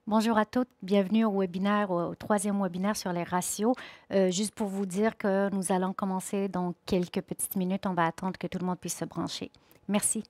Bonjour à toutes, bienvenue au webinaire, au troisième webinaire sur les ratios. Juste pour vous dire que nous allons commencer dans quelques petites minutes. On va attendre que tout le monde puisse se brancher. Merci.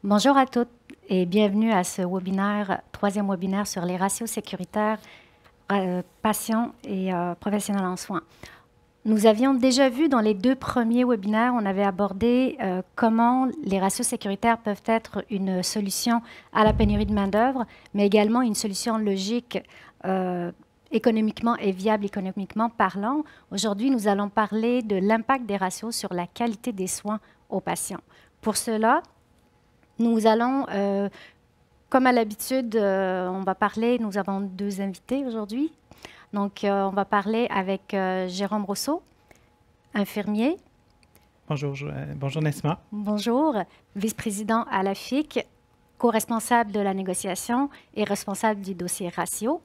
Bonjour à toutes et bienvenue à ce webinaire, troisième webinaire sur les ratios sécuritaires patients et professionnels en soins. Nous avions déjà vu dans les deux premiers webinaires, on avait abordé comment les ratios sécuritaires peuvent être une solution à la pénurie de main-d'œuvre, mais également une solution logique économiquement et viable économiquement parlant. Aujourd'hui, nous allons parler de l'impact des ratios sur la qualité des soins aux patients. Pour cela, nous allons, comme à l'habitude, on va parler, nous avons deux invités aujourd'hui. Donc, on va parler avec Jérôme Rousseau, infirmier. Bonjour, bonjour Nesma. Bonjour, vice-président à la FIC, co-responsable de la négociation et responsable du dossier ratio.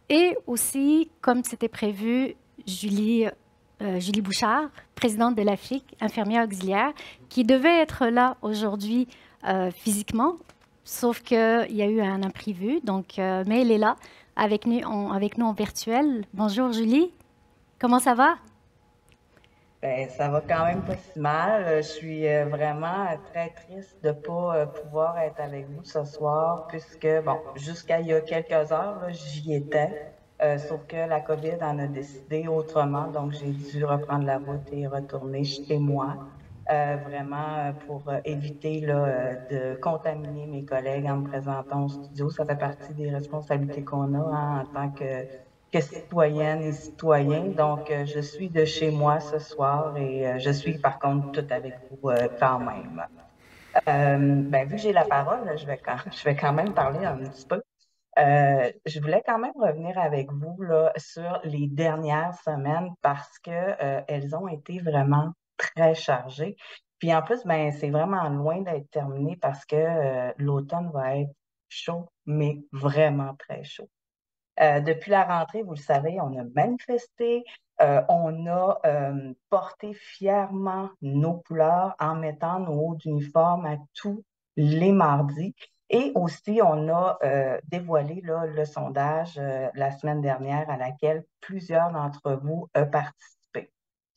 Et aussi, comme c'était prévu, Julie Bouchard, présidente de la FIC, infirmière auxiliaire, qui devait être là aujourd'hui physiquement, sauf qu'il y a eu un imprévu, donc, mais elle est là avec nous en virtuel. Bonjour Julie, comment ça va? Ben, ça va quand même pas si mal. Je suis vraiment très triste de pas pouvoir être avec vous ce soir, puisque, bon, jusqu'à il y a quelques heures, là, j'y étais. sauf que la COVID en a décidé autrement, donc j'ai dû reprendre la route et retourner chez moi, vraiment pour éviter là, de contaminer mes collègues en me présentant au studio. Ça fait partie des responsabilités qu'on a en tant que citoyenne et citoyen. Donc, je suis de chez moi ce soir et je suis par contre tout avec vous quand même. Ben, vu que j'ai la parole, je vais quand même parler un petit peu. Je voulais quand même revenir avec vous là, sur les dernières semaines parce que elles ont été vraiment très chargées. Puis en plus, ben, c'est vraiment loin d'être terminé parce que l'automne va être chaud, mais vraiment très chaud. Depuis la rentrée, vous le savez, on a manifesté, on a porté fièrement nos couleurs en mettant nos hauts d'uniforme à tous les mardis. Et aussi, on a dévoilé là, le sondage la semaine dernière à laquelle plusieurs d'entre vous ont participé.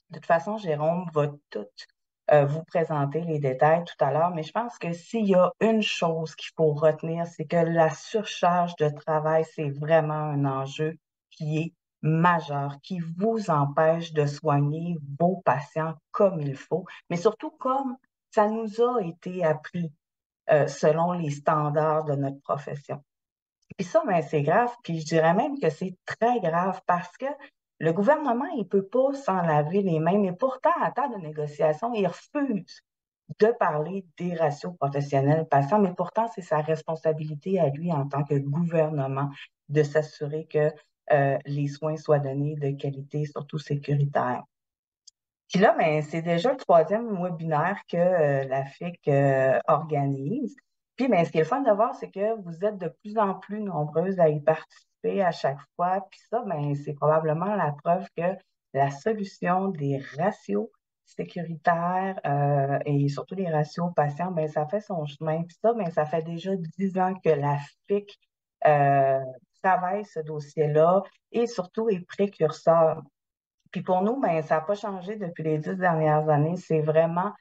De toute façon, Jérôme va tout vous présenter les détails tout à l'heure, mais je pense que s'il y a une chose qu'il faut retenir, c'est que la surcharge de travail, c'est vraiment un enjeu qui est majeur, qui vous empêche de soigner vos patients comme il faut, mais surtout comme ça nous a été appris selon les standards de notre profession. Puis ça, ben, c'est grave, puis je dirais même que c'est très grave parce que le gouvernement, il peut pas s'en laver les mains, mais pourtant, à table de négociation, il refuse de parler des ratios professionnels patients, mais pourtant, c'est sa responsabilité à lui en tant que gouvernement de s'assurer que les soins soient donnés de qualité, surtout sécuritaire. Puis là, ben, c'est déjà le troisième webinaire que la FIC organise. Puis, ben, ce qui est le fun de voir, c'est que vous êtes de plus en plus nombreuses à y participer à chaque fois. Puis ça, ben, c'est probablement la preuve que la solution des ratios sécuritaires et surtout les ratios patients, ben, ça fait son chemin. Puis ça, ben, ça fait déjà 10 ans que la FIC euh, travaille ce dossier-là et surtout est précurseur. Puis pour nous, ben, ça n'a pas changé depuis les 10 dernières années. C'est vraiment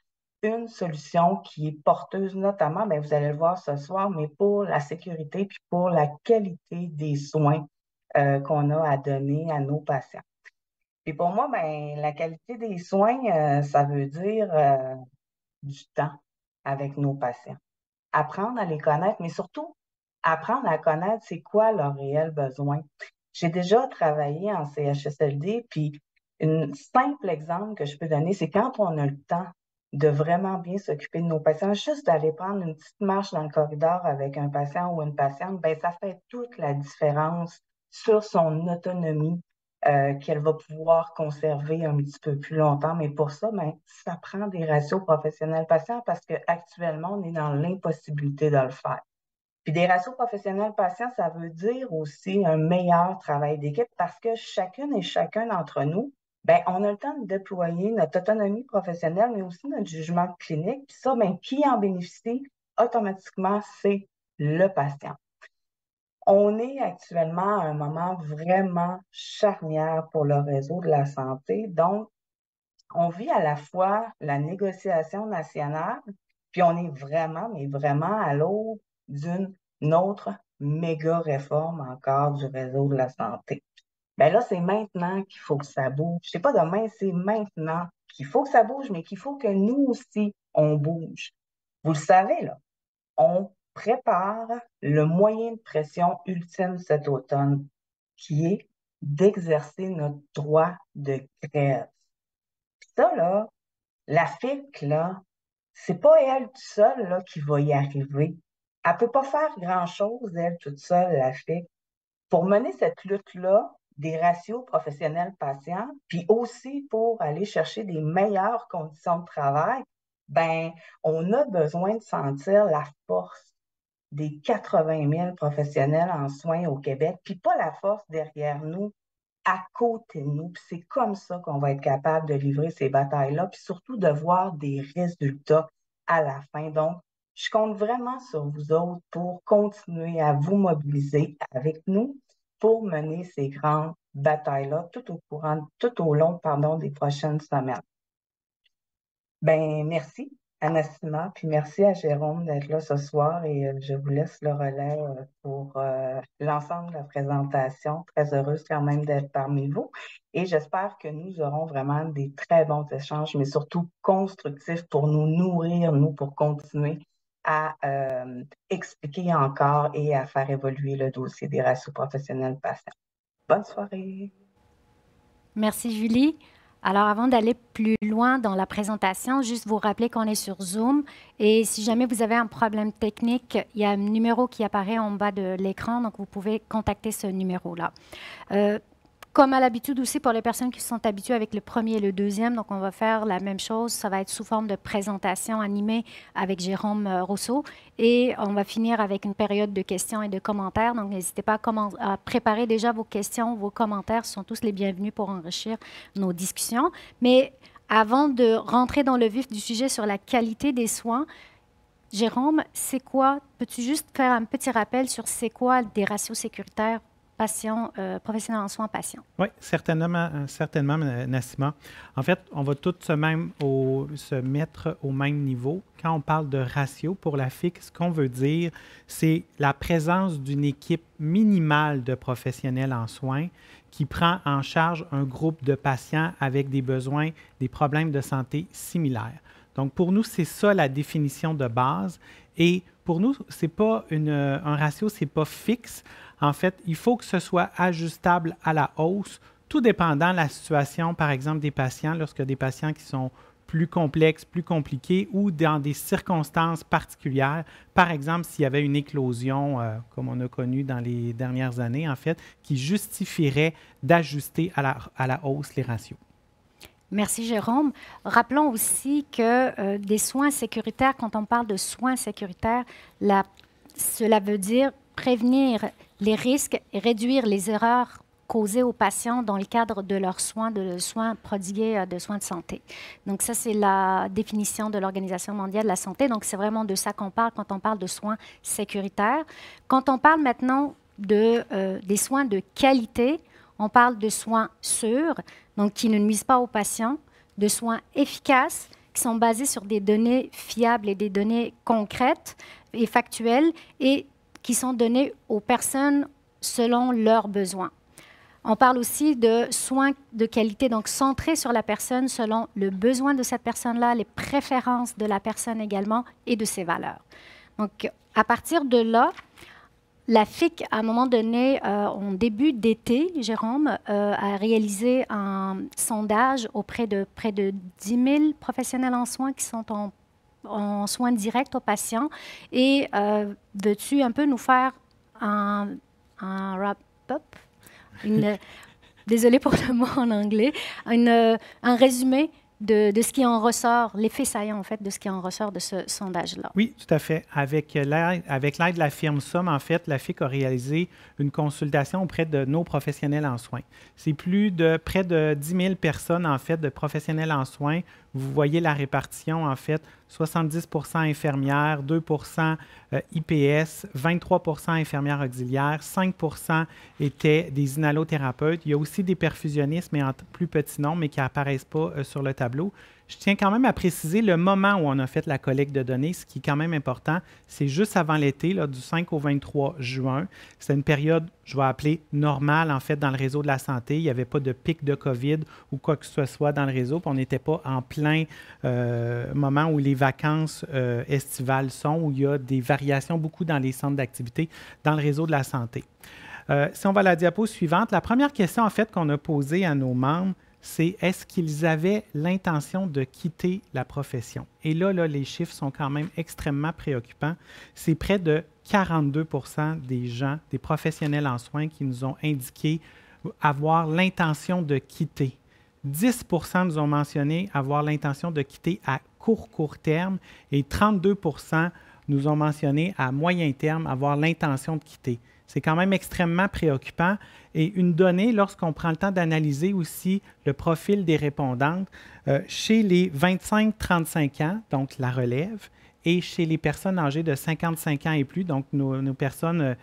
une solution qui est porteuse, notamment, ben, vous allez le voir ce soir, mais pour la sécurité puis pour la qualité des soins qu'on a à donner à nos patients. Puis pour moi, ben, la qualité des soins, ça veut dire du temps avec nos patients. Apprendre à les connaître, mais surtout apprendre à connaître c'est quoi leurs réels besoins. J'ai déjà travaillé en CHSLD, puis un simple exemple que je peux donner, c'est quand on a le temps de vraiment bien s'occuper de nos patients, juste d'aller prendre une petite marche dans le corridor avec un patient ou une patiente, ben ça fait toute la différence sur son autonomie qu'elle va pouvoir conserver un petit peu plus longtemps. Mais pour ça, ben, ça prend des ratios professionnels patients parce qu'actuellement, on est dans l'impossibilité de le faire. Puis des ratios professionnels patients, ça veut dire aussi un meilleur travail d'équipe parce que chacune et chacun d'entre nous, ben, on a le temps de déployer notre autonomie professionnelle, mais aussi notre jugement clinique. Puis ça, ben, qui en bénéficie automatiquement, c'est le patient. On est actuellement à un moment vraiment charnière pour le réseau de la santé. Donc, on vit à la fois la négociation nationale, puis on est vraiment, mais vraiment à l'aube d'une autre méga réforme encore du réseau de la santé. Ben là, c'est maintenant qu'il faut que ça bouge. C'est pas demain, c'est maintenant qu'il faut que ça bouge, mais qu'il faut que nous aussi, on bouge. Vous le savez, là, on prépare le moyen de pression ultime cet automne, qui est d'exercer notre droit de grève. Ça, là, la FIC, là, c'est pas elle toute seule, là, qui va y arriver. Elle peut pas faire grand-chose, elle, toute seule, la FIC. Pour mener cette lutte-là, des ratios professionnels patients, puis aussi pour aller chercher des meilleures conditions de travail, ben, on a besoin de sentir la force des 80 000 professionnels en soins au Québec, puis pas la force derrière nous, à côté de nous. Puis c'est comme ça qu'on va être capable de livrer ces batailles-là, puis surtout de voir des résultats à la fin. Donc, je compte vraiment sur vous autres pour continuer à vous mobiliser avec nous pour mener ces grandes batailles-là tout au long, pardon, des prochaines semaines. Ben, merci. Anassima, puis merci à Jérôme d'être là ce soir et je vous laisse le relais pour l'ensemble de la présentation. Très heureuse quand même d'être parmi vous et j'espère que nous aurons vraiment des très bons échanges, mais surtout constructifs pour nous nourrir, nous, pour continuer à expliquer encore et à faire évoluer le dossier des ratios professionnels patients. Bonne soirée. Merci, Julie. Alors, avant d'aller plus loin dans la présentation, juste vous rappeler qu'on est sur Zoom et si jamais vous avez un problème technique, il y a un numéro qui apparaît en bas de l'écran, donc vous pouvez contacter ce numéro-là. Comme à l'habitude aussi pour les personnes qui sont habituées avec le premier et le deuxième, donc on va faire la même chose. Ça va être sous forme de présentation animée avec Jérôme Rousseau et on va finir avec une période de questions et de commentaires. Donc n'hésitez pas à préparer déjà vos questions, vos commentaires sont tous les bienvenus pour enrichir nos discussions. Mais avant de rentrer dans le vif du sujet sur la qualité des soins, Jérôme, c'est quoi? Peux-tu juste faire un petit rappel sur c'est quoi des ratios sécuritaires patients, professionnels en soins patients? Oui, certainement, Nassima. En fait, on va tous se mettre au même niveau. Quand on parle de ratio pour la FIC, ce qu'on veut dire, c'est la présence d'une équipe minimale de professionnels en soins qui prend en charge un groupe de patients avec des besoins, des problèmes de santé similaires. Donc, pour nous, c'est ça la définition de base. Et pour nous, c'est pas un ratio, c'est pas fixe. En fait, il faut que ce soit ajustable à la hausse, tout dépendant de la situation, par exemple, des patients, lorsque des patients qui sont plus complexes, plus compliqués ou dans des circonstances particulières. Par exemple, s'il y avait une éclosion, comme on a connu dans les dernières années, en fait, qui justifierait d'ajuster à la hausse les ratios. Merci, Jérôme. Rappelons aussi que des soins sécuritaires, quand on parle de soins sécuritaires, cela veut dire prévenir les risques et réduire les erreurs causées aux patients dans le cadre de leurs soins, de soins prodigués, de soins de santé. Donc ça, c'est la définition de l'Organisation mondiale de la santé. Donc c'est vraiment de ça qu'on parle quand on parle de soins sécuritaires. Quand on parle maintenant des soins de qualité, on parle de soins sûrs, donc qui ne nuisent pas aux patients, de soins efficaces, qui sont basés sur des données fiables et des données concrètes et factuelles, et qui sont donnés aux personnes selon leurs besoins. On parle aussi de soins de qualité, donc centrés sur la personne selon le besoin de cette personne-là, les préférences de la personne également et de ses valeurs. Donc, à partir de là, la FIC, à un moment donné, en début d'été, Jérôme, a réalisé un sondage auprès de près de 10 000 professionnels en soins qui sont en soins directs aux patients. Et veux-tu un peu nous faire un wrap-up? Désolée pour le mot en anglais. Un résumé de ce qui en ressort, l'effet saillant, en fait, de ce qui en ressort de ce sondage-là. Oui, tout à fait. Avec l'aide de la firme Somme, en fait, la FIC a réalisé une consultation auprès de nos professionnels en soins. C'est près de 10 000 personnes, en fait, de professionnels en soins. Vous voyez la répartition, en fait, 70 infirmières, 2 IPS, 23 infirmières auxiliaires, 5 étaient des inhalothérapeutes. Il y a aussi des perfusionnistes, mais en plus petit nombre, mais qui n'apparaissent pas sur le tableau. Je tiens quand même à préciser le moment où on a fait la collecte de données, ce qui est quand même important, c'est juste avant l'été, du 5 au 23 juin. C'est une période, je vais appeler normale, en fait, dans le réseau de la santé. Il n'y avait pas de pic de COVID ou quoi que ce soit dans le réseau, puis on n'était pas en plein moment où les vacances estivales sont, où il y a des variations beaucoup dans les centres d'activité dans le réseau de la santé. Si on va à la diapo suivante, la première question, en fait, qu'on a posée à nos membres, c'est est-ce qu'ils avaient l'intention de quitter la profession? Et là, les chiffres sont quand même extrêmement préoccupants. C'est près de 42 des gens, des professionnels en soins qui nous ont indiqué avoir l'intention de quitter. 10 nous ont mentionné avoir l'intention de quitter à court terme et 32 nous ont mentionné à moyen terme avoir l'intention de quitter. C'est quand même extrêmement préoccupant. Et une donnée, lorsqu'on prend le temps d'analyser aussi le profil des répondantes, chez les 25-35 ans, donc la relève, et chez les personnes âgées de 55 ans et plus, donc nos personnes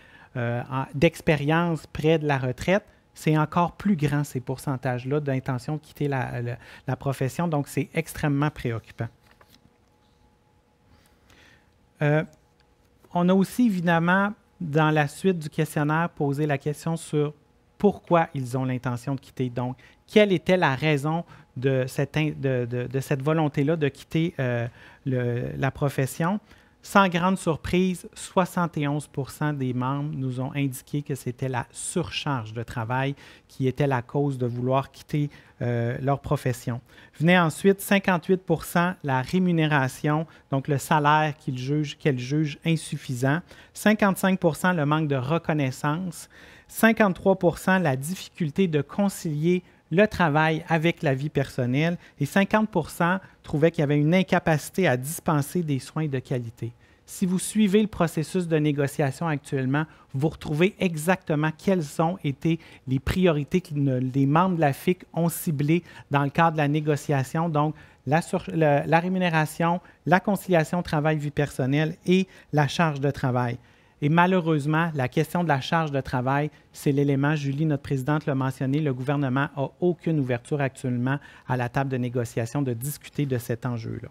d'expérience près de la retraite, c'est encore plus grand ces pourcentages-là d'intention de quitter la profession. Donc, c'est extrêmement préoccupant. On a aussi, évidemment, dans la suite du questionnaire, posé la question sur pourquoi ils ont l'intention de quitter. Donc, quelle était la raison de cette volonté-là de quitter la profession? Sans grande surprise, 71 % des membres nous ont indiqué que c'était la surcharge de travail qui était la cause de vouloir quitter leur profession. Venait ensuite 58 % la rémunération, donc le salaire qu'elle juge insuffisant, 55 % le manque de reconnaissance, 53 % la difficulté de concilier le travail avec la vie personnelle et 50 % trouvaient qu'il y avait une incapacité à dispenser des soins de qualité. Si vous suivez le processus de négociation actuellement, vous retrouvez exactement quelles ont été les priorités que les membres de la FIC ont ciblées dans le cadre de la négociation. Donc, la rémunération, la conciliation travail-vie personnelle et la charge de travail. Et malheureusement, la question de la charge de travail, c'est l'élément, Julie, notre présidente l'a mentionné, le gouvernement n'a aucune ouverture actuellement à la table de négociation de discuter de cet enjeu-là.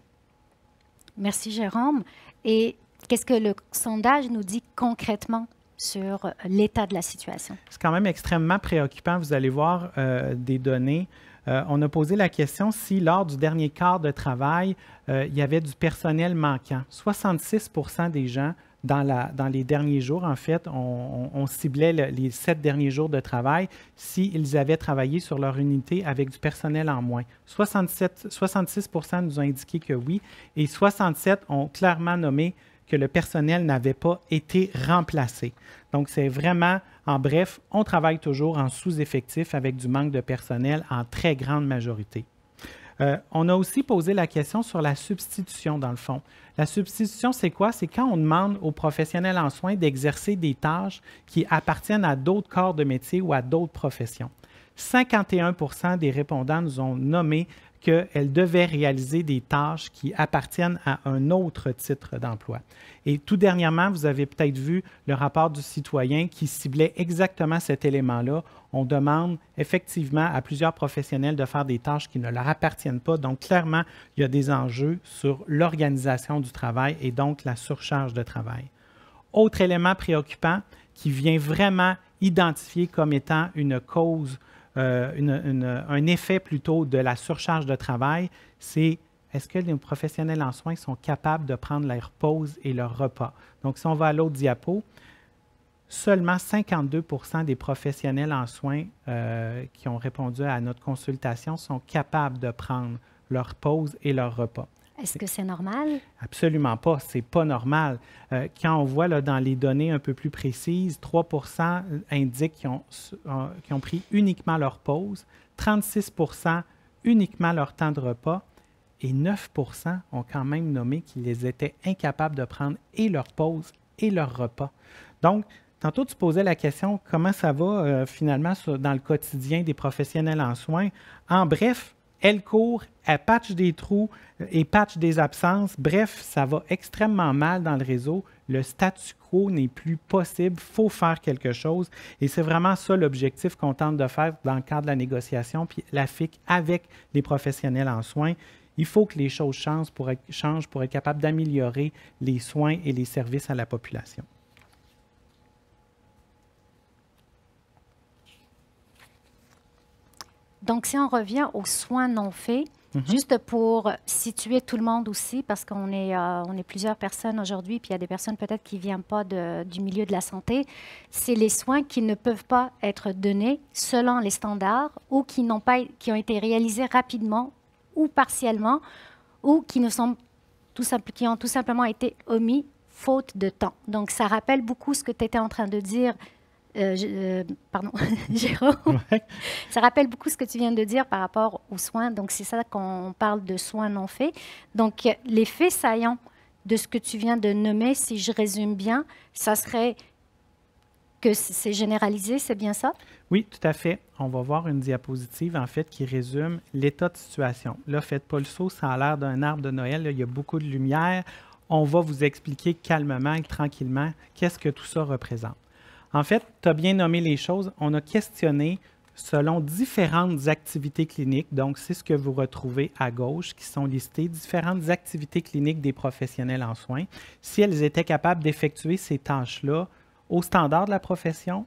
Merci, Jérôme. Et qu'est-ce que le sondage nous dit concrètement sur l'état de la situation? C'est quand même extrêmement préoccupant. Vous allez voir des données. On a posé la question si, lors du dernier quart de travail, il y avait du personnel manquant. 66 % des gens dans les derniers jours, en fait, on ciblait les 7 derniers jours de travail s'ils avaient travaillé sur leur unité avec du personnel en moins. 66 % nous ont indiqué que oui, et 67 % ont clairement nommé que le personnel n'avait pas été remplacé. Donc, c'est vraiment, en bref, on travaille toujours en sous-effectif avec du manque de personnel en très grande majorité. On a aussi posé la question sur la substitution, dans le fond. La substitution, c'est quoi? C'est quand on demande aux professionnels en soins d'exercer des tâches qui appartiennent à d'autres corps de métier ou à d'autres professions. 51 % des répondants nous ont nommé qu'elles devaient réaliser des tâches qui appartiennent à un autre titre d'emploi. Et tout dernièrement, vous avez peut-être vu le rapport du citoyen qui ciblait exactement cet élément-là. On demande effectivement à plusieurs professionnels de faire des tâches qui ne leur appartiennent pas. Donc, clairement, il y a des enjeux sur l'organisation du travail et donc la surcharge de travail. Autre élément préoccupant qui vient vraiment identifier comme étant une cause un effet plutôt de la surcharge de travail, c'est est-ce que les professionnels en soins sont capables de prendre leur pause et leur repas? Donc, si on va à l'autre diapo, seulement 52 % des professionnels en soins qui ont répondu à notre consultation sont capables de prendre leur pause et leur repas. Est-ce que c'est normal? Absolument pas. Ce n'est pas normal. Quand on voit là, dans les données un peu plus précises, 3 % indiquent qu'ils ont pris uniquement leur pause, 36 % uniquement leur temps de repas et 9 % ont quand même nommé qu'ils étaient incapables de prendre et leur pause et leur repas. Donc, tantôt, tu posais la question comment ça va finalement dans le quotidien des professionnels en soins. En bref, elle court, elle patche des trous et patche des absences. Bref, ça va extrêmement mal dans le réseau. Le statu quo n'est plus possible. Il faut faire quelque chose. Et c'est vraiment ça l'objectif qu'on tente de faire dans le cadre de la négociation, puis la FIC avec les professionnels en soins. Il faut que les choses changent pour être capable d'améliorer les soins et les services à la population. Donc, si on revient aux soins non faits, juste pour situer tout le monde aussi, parce qu'on est plusieurs personnes aujourd'hui, puis il y a des personnes peut-être qui ne viennent pas du milieu de la santé, c'est les soins qui ne peuvent pas être donnés selon les standards ou qui ont été réalisés rapidement ou partiellement ou qui ont tout simplement été omis faute de temps. Donc, ça rappelle beaucoup ce que tu étais en train de dire, pardon, Jérôme. Ouais. Ça rappelle beaucoup ce que tu viens de dire par rapport aux soins. Donc, c'est ça qu'on parle de soins non faits. Donc, les faits saillants de ce que tu viens de nommer, si je résume bien, ça serait que c'est généralisé, c'est bien ça? Oui, tout à fait. On va voir une diapositive, en fait, qui résume l'état de situation. Là, faites pas le saut, ça a l'air d'un arbre de Noël. Là, il y a beaucoup de lumière. On va vous expliquer calmement et tranquillement qu'est-ce que tout ça représente. En fait, tu as bien nommé les choses. On a questionné selon différentes activités cliniques. Donc, c'est ce que vous retrouvez à gauche qui sont listées, différentes activités cliniques des professionnels en soins, si elles étaient capables d'effectuer ces tâches-là au standard de la profession,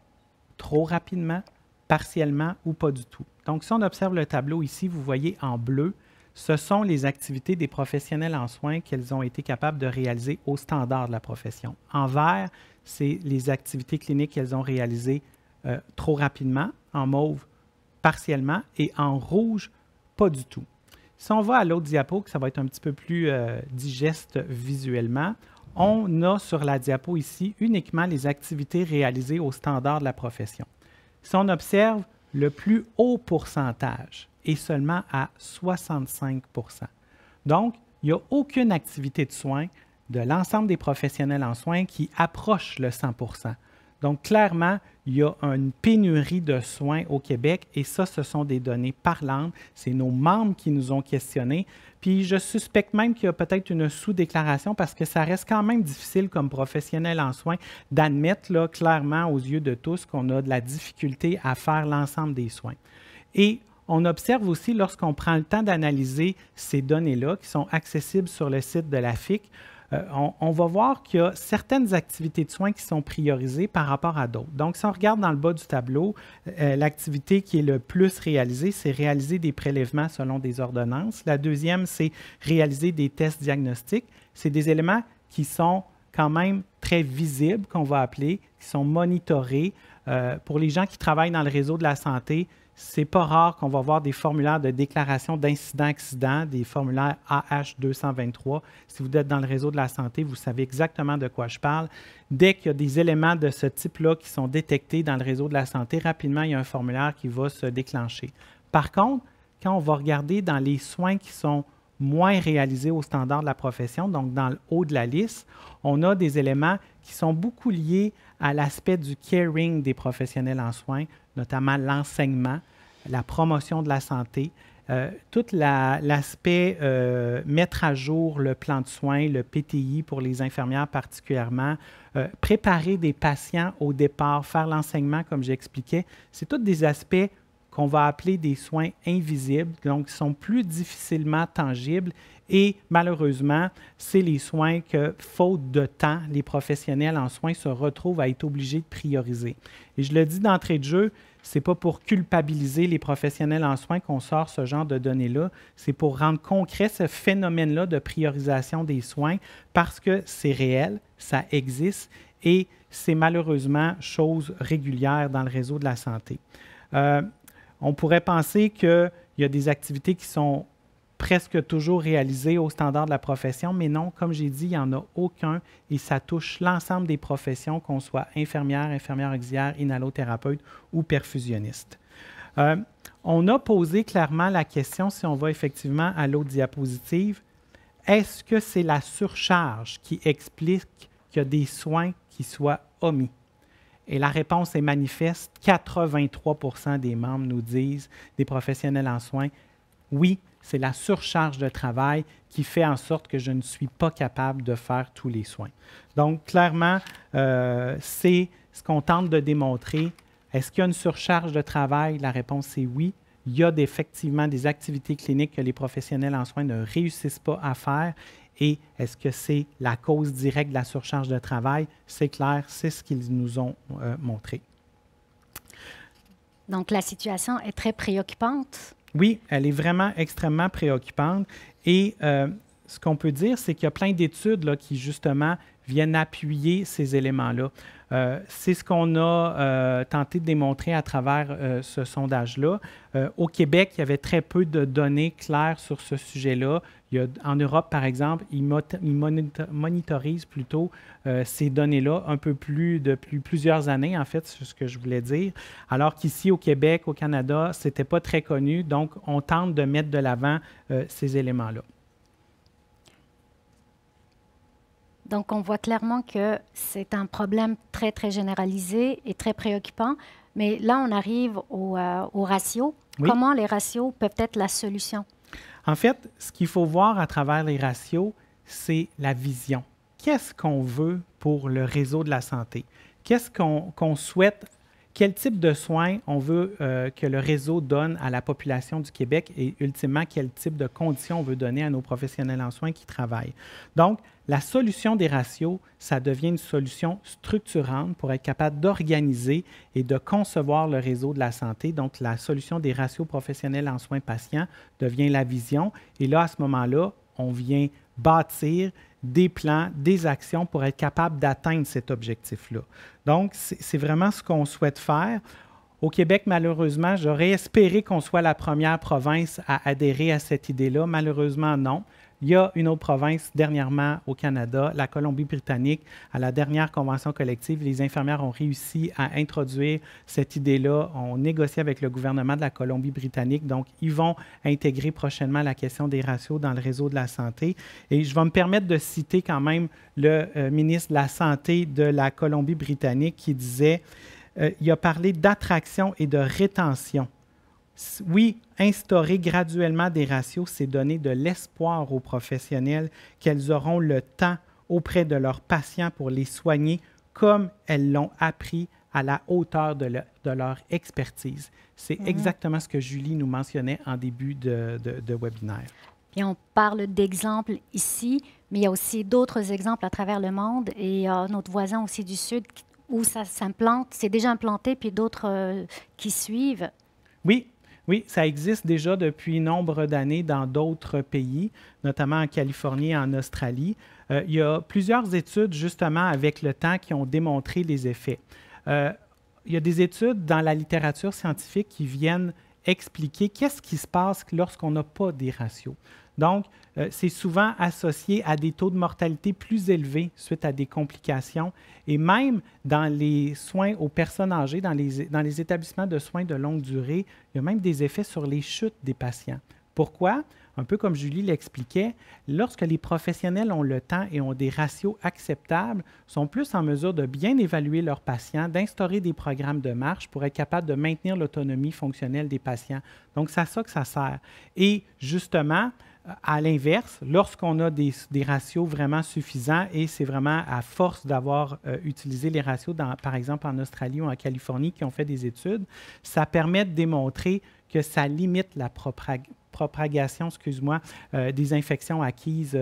trop rapidement, partiellement ou pas du tout. Donc, si on observe le tableau ici, vous voyez en bleu, ce sont les activités des professionnels en soins qu'elles ont été capables de réaliser au standard de la profession. En vert, c'est les activités cliniques qu'elles ont réalisées trop rapidement, en mauve, partiellement, et en rouge, pas du tout. Si on va à l'autre diapo, que ça va être un petit peu plus digeste visuellement, on a sur la diapo ici uniquement les activités réalisées au standard de la profession. Si on observe, le plus haut pourcentage est seulement à 65 %. Donc, il n'y a aucune activité de soins de l'ensemble des professionnels en soins qui approche le 100 %. Donc, clairement, il y a une pénurie de soins au Québec et ça, ce sont des données parlantes. C'est nos membres qui nous ont questionnés. Puis, je suspecte même qu'il y a peut-être une sous-déclaration parce que ça reste quand même difficile comme professionnel en soins d'admettre là, clairement aux yeux de tous qu'on a de la difficulté à faire l'ensemble des soins. Et on observe aussi, lorsqu'on prend le temps d'analyser ces données-là qui sont accessibles sur le site de la FIC, on va voir qu'il y a certaines activités de soins qui sont priorisées par rapport à d'autres. Donc, si on regarde dans le bas du tableau, l'activité qui est le plus réalisée, c'est réaliser des prélèvements selon des ordonnances. La deuxième, c'est réaliser des tests diagnostiques. C'est des éléments qui sont quand même très visibles, qu'on va appeler, qui sont monitorés. Pour les gens qui travaillent dans le réseau de la santé, c'est pas rare qu'on va voir des formulaires de déclaration d'incident-accident, des formulaires AH223. Si vous êtes dans le réseau de la santé, vous savez exactement de quoi je parle. Dès qu'il y a des éléments de ce type-là qui sont détectés dans le réseau de la santé, rapidement, il y a un formulaire qui va se déclencher. Par contre, quand on va regarder dans les soins qui sont moins réalisés au standard de la profession, donc dans le haut de la liste, on a des éléments qui sont beaucoup liés à l'aspect du caring des professionnels en soins, notamment l'enseignement, la promotion de la santé, tout l'aspect mettre à jour le plan de soins, le PTI pour les infirmières particulièrement, préparer des patients au départ, faire l'enseignement comme j'expliquais, c'est tous des aspects qu'on va appeler des soins invisibles, donc qui sont plus difficilement tangibles et malheureusement, c'est les soins que, faute de temps, les professionnels en soins se retrouvent à être obligés de prioriser. Et je le dis d'entrée de jeu, ce n'est pas pour culpabiliser les professionnels en soins qu'on sort ce genre de données-là, c'est pour rendre concret ce phénomène-là de priorisation des soins parce que c'est réel, ça existe et c'est malheureusement chose régulière dans le réseau de la santé. On pourrait penser qu'il y a des activités qui sont presque toujours réalisées au standard de la profession, mais non, comme j'ai dit, il n'y en a aucun et ça touche l'ensemble des professions, qu'on soit infirmière, infirmière auxiliaire, inhalothérapeute ou perfusionniste. On a posé clairement la question, si on va effectivement à l'autre diapositive, est-ce que c'est la surcharge qui explique qu'il y a des soins qui soient omis? Et la réponse est manifeste. 83 % des membres nous disent, des professionnels en soins, oui, c'est la surcharge de travail qui fait en sorte que je ne suis pas capable de faire tous les soins. Donc, clairement, c'est ce qu'on tente de démontrer. Est-ce qu'il y a une surcharge de travail? La réponse est oui. Il y a effectivement des activités cliniques que les professionnels en soins ne réussissent pas à faire. Et est-ce que c'est la cause directe de la surcharge de travail? C'est clair, c'est ce qu'ils nous ont montré. Donc, la situation est très préoccupante. Oui, elle est vraiment extrêmement préoccupante. Et ce qu'on peut dire, c'est qu'il y a plein d'études là, qui, justement, viennent appuyer ces éléments-là. C'est ce qu'on a tenté de démontrer à travers ce sondage-là. Au Québec, il y avait très peu de données claires sur ce sujet-là. En Europe, par exemple, ils monitorisent plutôt ces données-là un peu plus depuis plusieurs années, en fait, c'est ce que je voulais dire. Alors qu'ici, au Québec, au Canada, ce n'était pas très connu. Donc, on tente de mettre de l'avant ces éléments-là. Donc, on voit clairement que c'est un problème très, très généralisé et très préoccupant. Mais là, on arrive aux ratios. Oui. Comment les ratios peuvent être la solution? En fait, ce qu'il faut voir à travers les ratios, c'est la vision. Qu'est-ce qu'on veut pour le réseau de la santé? Qu'est-ce qu'on souhaite quel type de soins on veut que le réseau donne à la population du Québec et ultimement, quel type de conditions on veut donner à nos professionnels en soins qui travaillent. Donc, la solution des ratios, ça devient une solution structurante pour être capable d'organiser et de concevoir le réseau de la santé. Donc, la solution des ratios professionnels en soins patients devient la vision. Et là, à ce moment-là, on vient bâtir des plans, des actions pour être capable d'atteindre cet objectif-là. Donc, c'est vraiment ce qu'on souhaite faire. Au Québec, malheureusement, j'aurais espéré qu'on soit la première province à adhérer à cette idée-là. Malheureusement, non. Il y a une autre province dernièrement au Canada, la Colombie-Britannique. À la dernière convention collective, les infirmières ont réussi à introduire cette idée-là. On négocie avec le gouvernement de la Colombie-Britannique. Donc, ils vont intégrer prochainement la question des ratios dans le réseau de la santé. Et je vais me permettre de citer quand même le ministre de la Santé de la Colombie-Britannique qui disait, il a parlé d'attraction et de rétention. Oui, instaurer graduellement des ratios, c'est donner de l'espoir aux professionnels qu'elles auront le temps auprès de leurs patients pour les soigner comme elles l'ont appris à la hauteur de leur expertise. C'est exactement ce que Julie nous mentionnait en début de webinaire. Et on parle d'exemples ici, mais il y a aussi d'autres exemples à travers le monde et notre voisin aussi du Sud où ça s'implante, c'est déjà implanté, puis d'autres qui suivent. Oui, ça existe déjà depuis nombre d'années dans d'autres pays, notamment en Californie et en Australie. Il y a plusieurs études, justement, avec le temps, qui ont démontré les effets. Il y a des études dans la littérature scientifique qui viennent expliquer qu'est-ce qui se passe lorsqu'on n'a pas des ratios. Donc, c'est souvent associé à des taux de mortalité plus élevés suite à des complications. Et même dans les soins aux personnes âgées, dans les établissements de soins de longue durée, il y a même des effets sur les chutes des patients. Pourquoi? Un peu comme Julie l'expliquait, lorsque les professionnels ont le temps et ont des ratios acceptables, sont plus en mesure de bien évaluer leurs patients, d'instaurer des programmes de marche pour être capable de maintenir l'autonomie fonctionnelle des patients. Donc, c'est à ça que ça sert. Et justement, à l'inverse, lorsqu'on a des ratios vraiment suffisants, et c'est vraiment à force d'avoir utilisé les ratios, par exemple en Australie ou en Californie, qui ont fait des études, ça permet de démontrer que ça limite la propagation, des infections acquises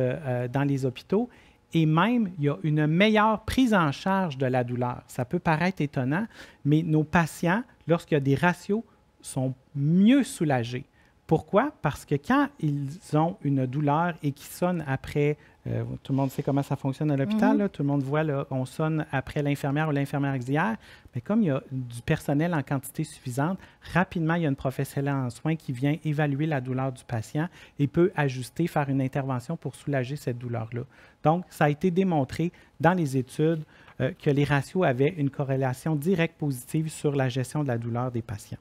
dans les hôpitaux. Et même, il y a une meilleure prise en charge de la douleur. Ça peut paraître étonnant, mais nos patients, lorsqu'il y a des ratios, sont mieux soulagés. Pourquoi? Parce que quand ils ont une douleur et qu'ils sonnent après, tout le monde sait comment ça fonctionne à l'hôpital, là, tout le monde voit, là, on sonne après l'infirmière ou l'infirmière auxiliaire, mais comme il y a du personnel en quantité suffisante, rapidement, il y a une professionnelle en soins qui vient évaluer la douleur du patient et peut ajuster, faire une intervention pour soulager cette douleur-là. Donc, ça a été démontré dans les études que les ratios avaient une corrélation directe positive sur la gestion de la douleur des patients.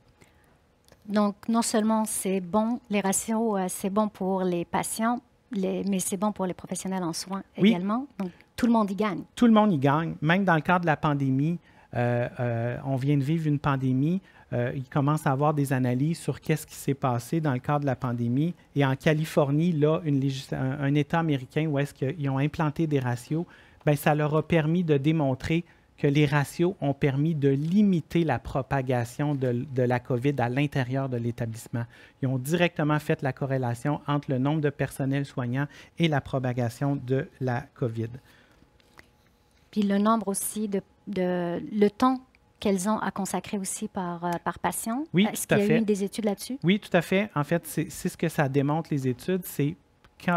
Donc, non seulement c'est bon, les ratios, c'est bon pour les patients, mais c'est bon pour les professionnels en soins également. Donc, tout le monde y gagne. Tout le monde y gagne. Même dans le cadre de la pandémie, on vient de vivre une pandémie. Il commence à avoir des analyses sur qu'est-ce qui s'est passé dans le cadre de la pandémie. Et en Californie, là, un État américain où est-ce qu'ils ont implanté des ratios, bien, ça leur a permis de démontrer que les ratios ont permis de limiter la propagation de la COVID à l'intérieur de l'établissement. Ils ont directement fait la corrélation entre le nombre de personnels soignants et la propagation de la COVID. Puis le nombre aussi le temps qu'elles ont à consacrer aussi par patient. Oui, est-ce qu'il y a eu des études là-dessus? Oui, tout à fait. En fait, c'est ce que ça démontre, les études, c'est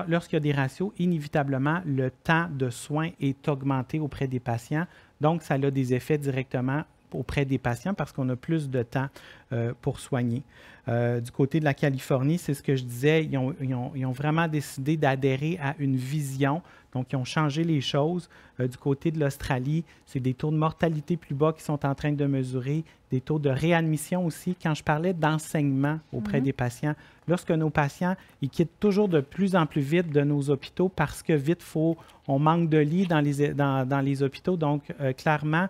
lorsqu'il y a des ratios, inévitablement, le temps de soins est augmenté auprès des patients. Donc, ça a des effets directement auprès des patients parce qu'on a plus de temps pour soigner. Du côté de la Californie, c'est ce que je disais, ils ont vraiment décidé d'adhérer à une vision. Donc, ils ont changé les choses. Du côté de l'Australie, c'est des taux de mortalité plus bas qui sont en train de mesurer, des taux de réadmission aussi. Quand je parlais d'enseignement auprès des patients, lorsque nos patients, ils quittent toujours de plus en plus vite de nos hôpitaux parce que on manque de lits dans les hôpitaux. Donc, clairement,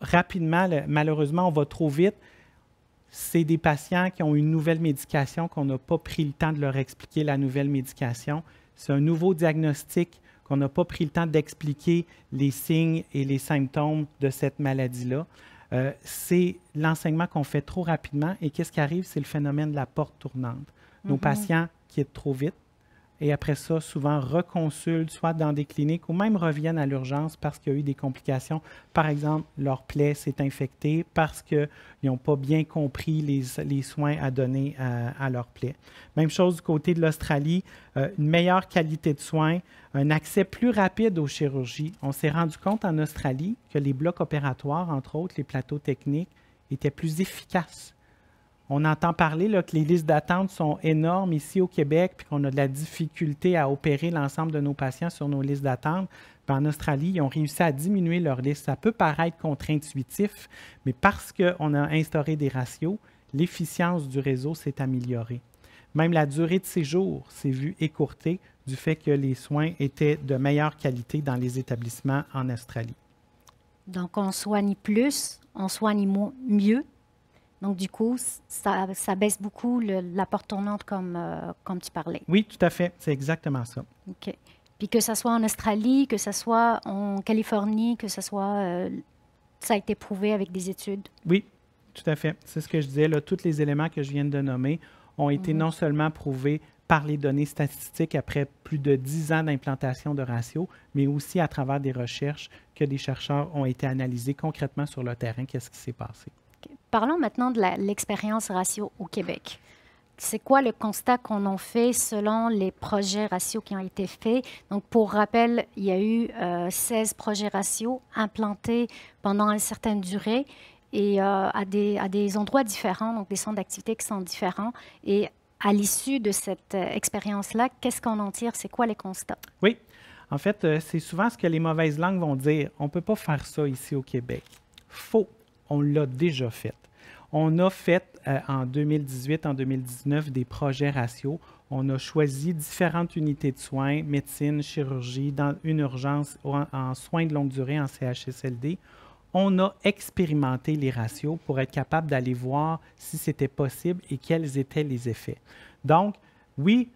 rapidement, malheureusement, on va trop vite. C'est des patients qui ont une nouvelle médication, qu'on n'a pas pris le temps de leur expliquer la nouvelle médication. C'est un nouveau diagnostic qu'on n'a pas pris le temps d'expliquer les signes et les symptômes de cette maladie-là. c'est l'enseignement qu'on fait trop rapidement. Et qu'est-ce qui arrive? C'est le phénomène de la porte tournante. Nos patients quittent trop vite et après ça, souvent reconsultent, soit dans des cliniques ou même reviennent à l'urgence parce qu'il y a eu des complications. Par exemple, leur plaie s'est infectée parce qu'ils n'ont pas bien compris les soins à donner à leur plaie. Même chose du côté de l'Australie, une meilleure qualité de soins, un accès plus rapide aux chirurgies. On s'est rendu compte en Australie que les blocs opératoires, entre autres les plateaux techniques, étaient plus efficaces. On entend parler là, que les listes d'attente sont énormes ici au Québec, puis qu'on a de la difficulté à opérer l'ensemble de nos patients sur nos listes d'attente. Puis en Australie, ils ont réussi à diminuer leur liste. Ça peut paraître contre-intuitif, mais parce qu'on a instauré des ratios, l'efficience du réseau s'est améliorée. Même la durée de séjour s'est vue écourtée du fait que les soins étaient de meilleure qualité dans les établissements en Australie. Donc, on soigne plus, on soigne mieux. Donc, du coup, ça baisse beaucoup la porte tournante comme tu parlais. Oui, tout à fait. C'est exactement ça. OK. Puis que ce soit en Australie, que ce soit en Californie, que ce soit... ça a été prouvé avec des études. Oui, tout à fait. C'est ce que je disais. Là, tous les éléments que je viens de nommer ont été non seulement prouvés par les données statistiques après plus de 10 ans d'implantation de ratios, mais aussi à travers des recherches que des chercheurs ont été analysés concrètement sur le terrain. Qu'est-ce qui s'est passé? Parlons maintenant de l'expérience ratio au Québec. C'est quoi le constat qu'on a fait selon les projets ratios qui ont été faits? Donc, pour rappel, il y a eu 16 projets ratios implantés pendant une certaine durée et à des endroits différents, donc des centres d'activité qui sont différents. Et à l'issue de cette expérience-là, qu'est-ce qu'on en tire? C'est quoi les constats? Oui. En fait, c'est souvent ce que les mauvaises langues vont dire. On ne peut pas faire ça ici au Québec. Faux. On l'a déjà fait. On a fait en 2018, en 2019 des projets ratios. On a choisi différentes unités de soins, médecine, chirurgie, dans une urgence, en soins de longue durée, en CHSLD. On a expérimenté les ratios pour être capable d'aller voir si c'était possible et quels étaient les effets. Donc, oui,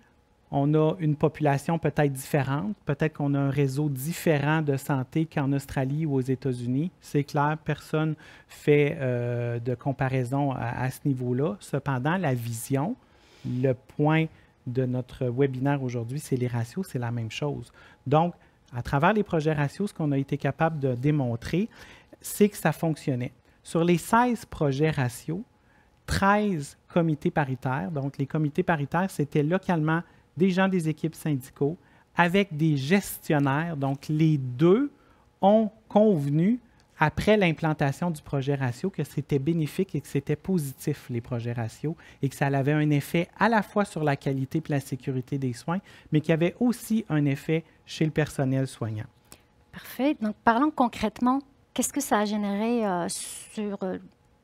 on a une population peut-être différente, peut-être qu'on a un réseau différent de santé qu'en Australie ou aux États-Unis. C'est clair, personne ne fait de comparaison à ce niveau-là. Cependant, la vision, le point de notre webinaire aujourd'hui, c'est les ratios, c'est la même chose. Donc, à travers les projets ratios, ce qu'on a été capable de démontrer, c'est que ça fonctionnait. Sur les 16 projets ratios, 13 comités paritaires, donc les comités paritaires, c'était localement des gens des équipes syndicaux avec des gestionnaires. Donc, les deux ont convenu, après l'implantation du projet ratio, que c'était bénéfique et que c'était positif, les projets ratios, et que ça avait un effet à la fois sur la qualité et la sécurité des soins, mais qu'il y avait aussi un effet chez le personnel soignant. Parfait. Donc, parlons concrètement, qu'est-ce que ça a généré sur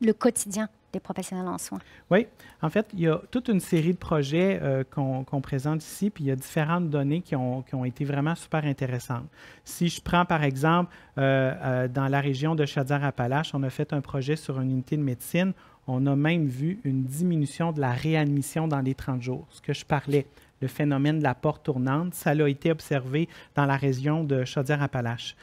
le quotidien des professionnels en soins? Oui, en fait, il y a toute une série de projets qu'on présente ici, puis il y a différentes données qui ont été vraiment super intéressantes. Si je prends par exemple, dans la région de Chaudière-Appalaches, on a fait un projet sur une unité de médecine. On a même vu une diminution de la réadmission dans les 30 jours, ce que je parlais. Le phénomène de la porte tournante, ça a été observé dans la région de Chaudière-Appalaches.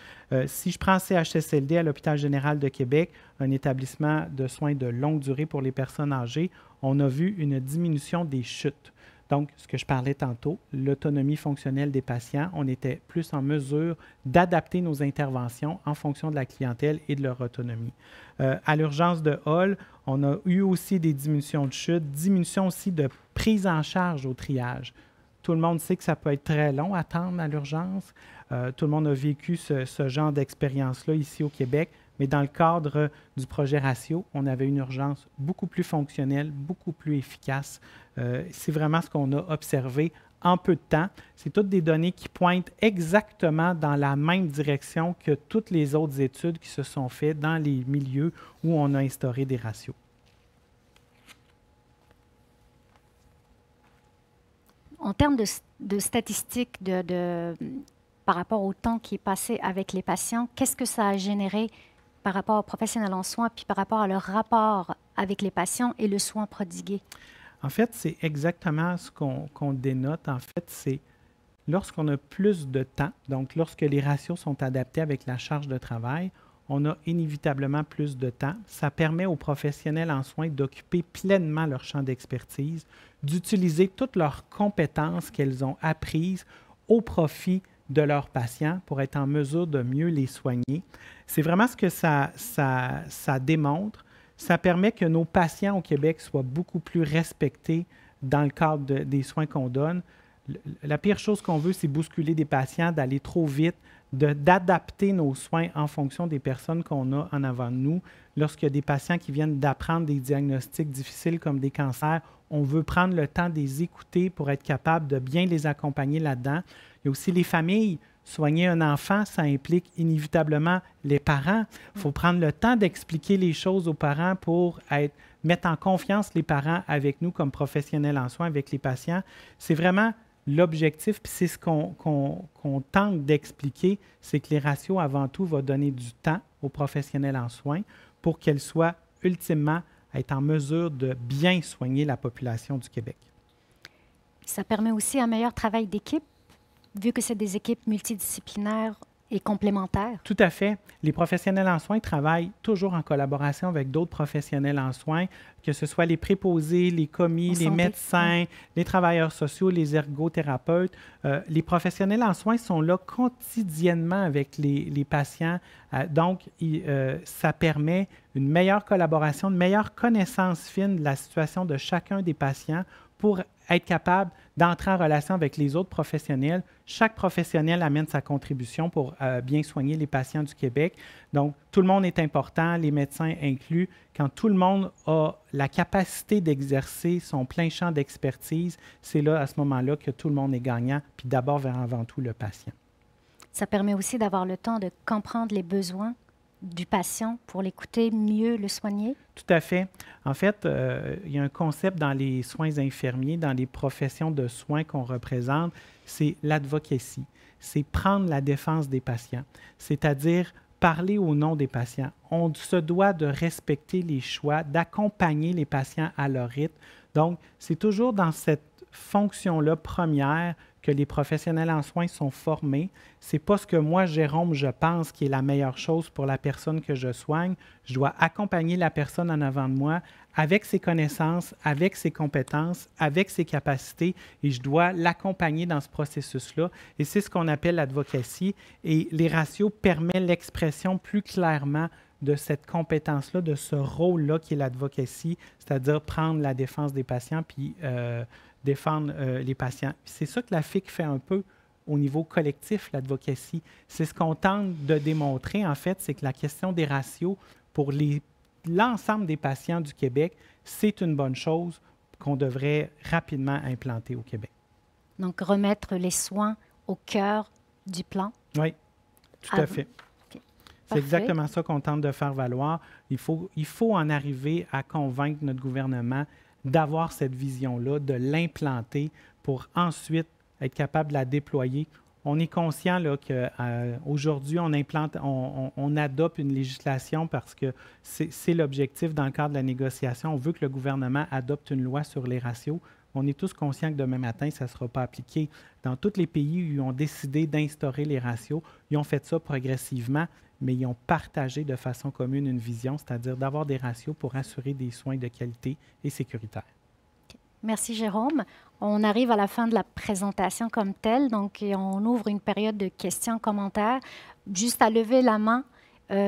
Si je prends CHSLD à l'Hôpital général de Québec, un établissement de soins de longue durée pour les personnes âgées, on a vu une diminution des chutes. Donc, ce que je parlais tantôt, l'autonomie fonctionnelle des patients, on était plus en mesure d'adapter nos interventions en fonction de la clientèle et de leur autonomie. À l'urgence de Hall, on a eu aussi des diminutions de chute, diminution aussi de prise en charge au triage. Tout le monde sait que ça peut être très long à attendre à l'urgence. Tout le monde a vécu ce genre d'expérience-là ici au Québec. Mais dans le cadre du projet ratio, on avait une urgence beaucoup plus fonctionnelle, beaucoup plus efficace. C'est vraiment ce qu'on a observé en peu de temps. C'est toutes des données qui pointent exactement dans la même direction que toutes les autres études qui se sont faites dans les milieux où on a instauré des ratios. En termes de statistiques par rapport au temps qui est passé avec les patients, qu'est-ce que ça a généré par rapport aux professionnels en soins, puis par rapport à leur rapport avec les patients et le soin prodigué? En fait, c'est exactement ce qu'on dénote. En fait, c'est lorsqu'on a plus de temps, donc lorsque les ratios sont adaptés avec la charge de travail, on a inévitablement plus de temps. Ça permet aux professionnels en soins d'occuper pleinement leur champ d'expertise, d'utiliser toutes leurs compétences qu'elles ont apprises au profit de leurs patients pour être en mesure de mieux les soigner. C'est vraiment ce que ça démontre. Ça permet que nos patients au Québec soient beaucoup plus respectés dans le cadre des soins qu'on donne. La pire chose qu'on veut, c'est bousculer des patients, d'aller trop vite, d'adapter nos soins en fonction des personnes qu'on a en avant de nous. Lorsqu'il y a des patients qui viennent d'apprendre des diagnostics difficiles comme des cancers, on veut prendre le temps de les écouter pour être capable de bien les accompagner là-dedans. Il y a aussi les familles. Soigner un enfant, ça implique inévitablement les parents. Il faut prendre le temps d'expliquer les choses aux parents pour mettre en confiance les parents avec nous comme professionnels en soins, avec les patients. C'est vraiment l'objectif, puis c'est ce qu'on tente d'expliquer, c'est que les ratios, avant tout, vont donner du temps aux professionnels en soins pour qu'elles soient ultimement être en mesure de bien soigner la population du Québec. Ça permet aussi un meilleur travail d'équipe, vu que c'est des équipes multidisciplinaires et complémentaires. Tout à fait. Les professionnels en soins travaillent toujours en collaboration avec d'autres professionnels en soins, que ce soit les préposés, les commis, les médecins, les travailleurs sociaux, les ergothérapeutes. Les professionnels en soins sont là quotidiennement avec les patients. Donc, ça permet une meilleure collaboration, une meilleure connaissance fine de la situation de chacun des patients pour être capable d'entrer en relation avec les autres professionnels. Chaque professionnel amène sa contribution pour bien soigner les patients du Québec. Donc, tout le monde est important, les médecins inclus. Quand tout le monde a la capacité d'exercer son plein champ d'expertise, c'est là, à ce moment-là, que tout le monde est gagnant, puis d'abord vers avant tout le patient. Ça permet aussi d'avoir le temps de comprendre les besoins du patient pour l'écouter, mieux le soigner? Tout à fait. En fait, il y a un concept dans les soins infirmiers, dans les professions de soins qu'on représente, c'est l'advocacy. C'est prendre la défense des patients, c'est-à-dire parler au nom des patients. On se doit de respecter les choix, d'accompagner les patients à leur rythme. Donc, c'est toujours dans cette fonction-là première que les professionnels en soins sont formés. Ce n'est pas ce que moi, Jérôme, je pense qui est la meilleure chose pour la personne que je soigne. Je dois accompagner la personne en avant de moi avec ses connaissances, avec ses compétences, avec ses capacités, et je dois l'accompagner dans ce processus-là. Et c'est ce qu'on appelle l'advocacy. Et les ratios permettent l'expression plus clairement de cette compétence-là, de ce rôle-là qui est l'advocacy, c'est-à-dire prendre la défense des patients puis défendre les patients. C'est ça que la FIC fait un peu au niveau collectif, l'advocacy. C'est ce qu'on tente de démontrer, en fait, c'est que la question des ratios pour l'ensemble des patients du Québec, c'est une bonne chose qu'on devrait rapidement implanter au Québec. Donc, remettre les soins au cœur du plan? Oui, tout à fait. Okay. C'est exactement ça qu'on tente de faire valoir. Il faut en arriver à convaincre notre gouvernement d'avoir cette vision-là, de l'implanter pour ensuite être capable de la déployer. On est conscient qu'aujourd'hui, on adopte une législation parce que c'est l'objectif dans le cadre de la négociation. On veut que le gouvernement adopte une loi sur les ratios. On est tous conscients que demain matin, ça ne sera pas appliqué. Dans tous les pays où ils ont décidé d'instaurer les ratios, ils ont fait ça progressivement, mais ils ont partagé de façon commune une vision, c'est-à-dire d'avoir des ratios pour assurer des soins de qualité et sécuritaires. Okay. Merci, Jérôme. On arrive à la fin de la présentation comme telle, donc on ouvre une période de questions-commentaires. Juste à lever la main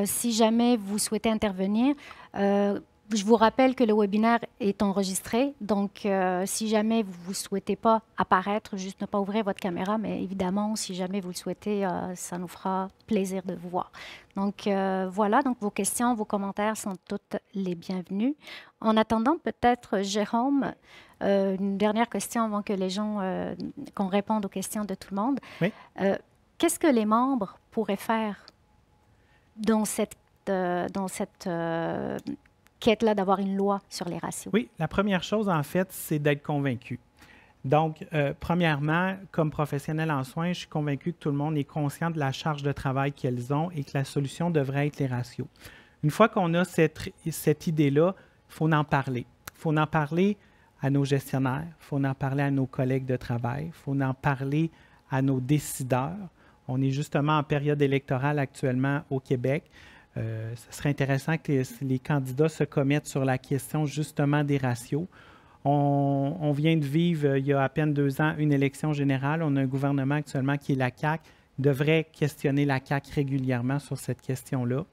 si jamais vous souhaitez intervenir. Je vous rappelle que le webinaire est enregistré, donc si jamais vous ne souhaitez pas apparaître, juste ne pas ouvrir votre caméra, mais évidemment, si jamais vous le souhaitez, ça nous fera plaisir de vous voir. Donc voilà, donc vos questions, vos commentaires sont toutes les bienvenus. En attendant, peut-être, Jérôme, une dernière question avant que les gens, qu'on réponde aux questions de tout le monde. Oui. Qu'est-ce que les membres pourraient faire dans cette quête-là d'avoir une loi sur les ratios? Oui, la première chose, en fait, c'est d'être convaincu. Donc, premièrement, comme professionnel en soins, je suis convaincu que tout le monde est conscient de la charge de travail qu'elles ont et que la solution devrait être les ratios. Une fois qu'on a cette idée-là, il faut en parler. Il faut en parler à nos gestionnaires, il faut en parler à nos collègues de travail, il faut en parler à nos décideurs. On est justement en période électorale actuellement au Québec. Ce serait intéressant que les candidats se commettent sur la question justement des ratios. On vient de vivre, il y a à peine 2 ans, une élection générale. On a un gouvernement actuellement qui est la CAQ, devrait questionner la CAQ régulièrement sur cette question-là.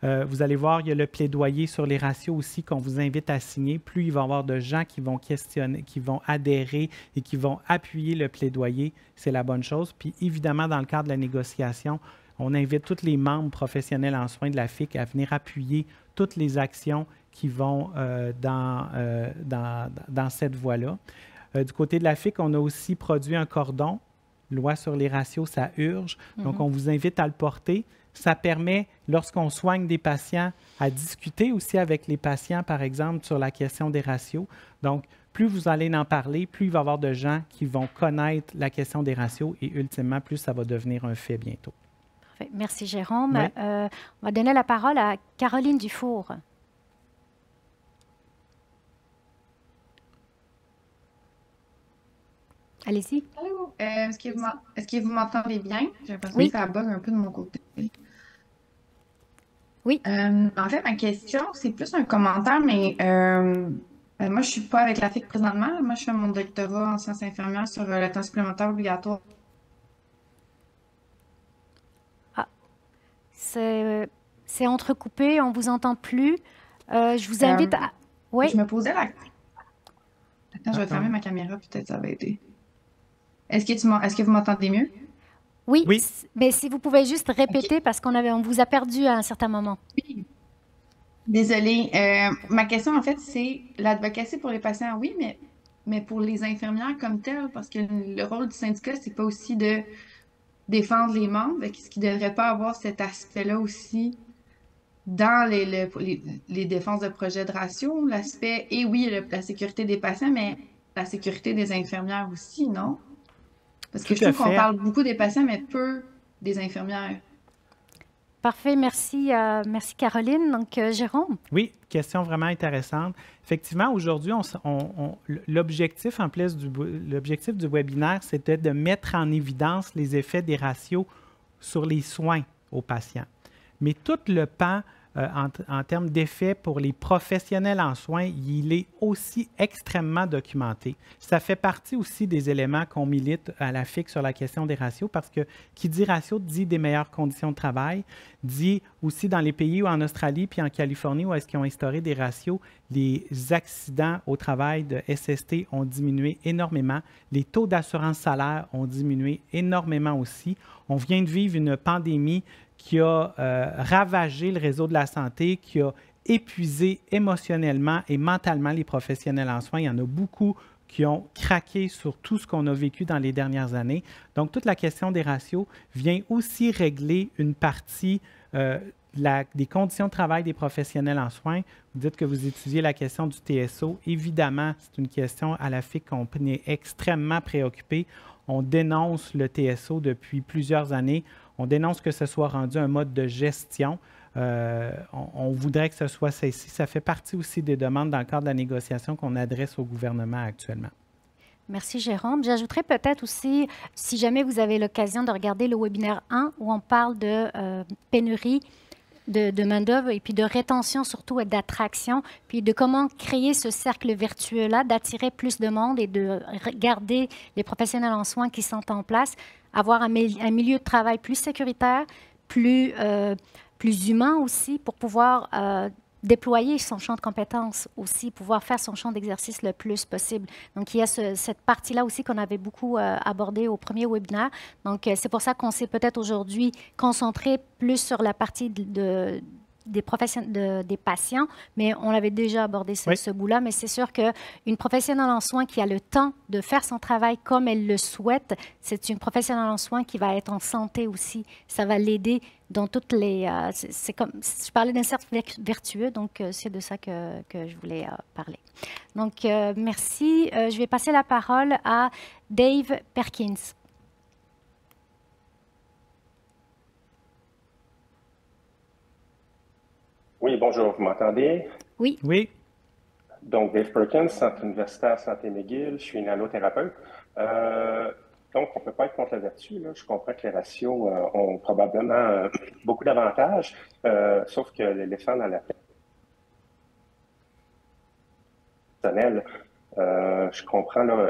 Vous allez voir, il y a le plaidoyer sur les ratios aussi qu'on vous invite à signer. Plus il va y avoir de gens qui vont questionner, qui vont adhérer et qui vont appuyer le plaidoyer, c'est la bonne chose. Puis évidemment, dans le cadre de la négociation, on invite tous les membres professionnels en soins de la FIC à venir appuyer toutes les actions qui vont dans cette voie-là. Du côté de la FIC, on a aussi produit un cordon. Loi sur les ratios, ça urge. Donc, on vous invite à le porter. Ça permet, lorsqu'on soigne des patients, à discuter aussi avec les patients, par exemple, sur la question des ratios. Donc, plus vous allez en parler, plus il va y avoir de gens qui vont connaître la question des ratios et ultimement, plus ça va devenir un fait bientôt. Parfait. Merci, Jérôme. Oui. On va donner la parole à Caroline Dufour. Allez-y. Allô? Est-ce que vous m'entendez bien? J'ai l'impression Oui. que ça bug un peu de mon côté. Oui. En fait, ma question, c'est plus un commentaire, mais moi, je suis pas avec la FIC présentement. Moi, je fais mon doctorat en sciences infirmières sur le temps supplémentaire obligatoire. C'est entrecoupé, on ne vous entend plus. Je vous invite à... Oui. Je me posais la... Attends, je vais fermer ma caméra, peut-être ça va aider. Est-ce que vous m'entendez mieux? Oui, Oui. mais si vous pouvez juste répéter parce on vous a perdu à un certain moment. Oui. Désolée. Ma question, en fait, c'est l'advocacy pour les patients, oui, mais pour les infirmières comme telles, parce que le rôle du syndicat, c'est pas aussi de défendre les membres, est-ce qu'il ne devrait pas avoir cet aspect-là aussi dans les défenses de projets de ratio? L'aspect, et oui, la sécurité des patients, mais la sécurité des infirmières aussi, non? Parce que Tout je à trouve qu'on fait. parle beaucoup des patients, mais peu des infirmières. Parfait, merci, merci Caroline. Donc, Jérôme? Oui, question vraiment intéressante. Effectivement, aujourd'hui, l'objectif l'objectif du webinaire, c'était de mettre en évidence les effets des ratios sur les soins aux patients. Mais tout le pan en termes d'effets pour les professionnels en soins, il est aussi extrêmement documenté. Ça fait partie aussi des éléments qu'on milite à la FIC sur la question des ratios parce que qui dit ratio dit des meilleures conditions de travail, dit aussi dans les pays où en Australie puis en Californie où est-ce qu'ils ont instauré des ratios, les accidents au travail de SST ont diminué énormément, les taux d'assurance salaire ont diminué énormément aussi. On vient de vivre une pandémie qui a ravagé le réseau de la santé, qui a épuisé émotionnellement et mentalement les professionnels en soins. Il y en a beaucoup qui ont craqué sur tout ce qu'on a vécu dans les dernières années. Donc, toute la question des ratios vient aussi régler une partie des conditions de travail des professionnels en soins. Vous dites que vous étudiez la question du TSO. Évidemment, c'est une question à la FIC qu'on est extrêmement préoccupé. On dénonce le TSO depuis plusieurs années. On dénonce que ce soit rendu un mode de gestion. On voudrait que ce soit ceci. Ça fait partie aussi des demandes dans le cadre de la négociation qu'on adresse au gouvernement actuellement. Merci, Jérôme. J'ajouterais peut-être aussi, si jamais vous avez l'occasion de regarder le webinaire 1 où on parle de pénurie de main-d'œuvre et puis de rétention surtout et d'attraction, puis de comment créer ce cercle vertueux-là, d'attirer plus de monde et de garder les professionnels en soins qui sont en place, avoir un milieu de travail plus sécuritaire, plus humain aussi, pour pouvoir déployer son champ de compétences aussi, pouvoir faire son champ d'exercice le plus possible. Donc, il y a cette partie-là aussi qu'on avait beaucoup abordée au premier webinaire. Donc, c'est pour ça qu'on s'est peut-être aujourd'hui concentré plus sur la partie des patients, mais on avait déjà abordé ce bout-là. Mais c'est sûr qu'une professionnelle en soins qui a le temps de faire son travail comme elle le souhaite, c'est une professionnelle en soins qui va être en santé aussi. Ça va l'aider dans toutes les... c'est comme, je parlais d'un cercle vertueux, donc c'est de ça que je voulais parler. Donc, merci. Je vais passer la parole à Dave Perkins. Oui, bonjour, vous m'entendez? Oui. Oui. Donc, Dave Perkins, Centre universitaire Santé McGill, je suis nanothérapeute. Donc, on ne peut pas être contre la vertu, là. Je comprends que les ratios ont probablement beaucoup d'avantages, sauf que l'éléphant dans la personnelle, je comprends, là,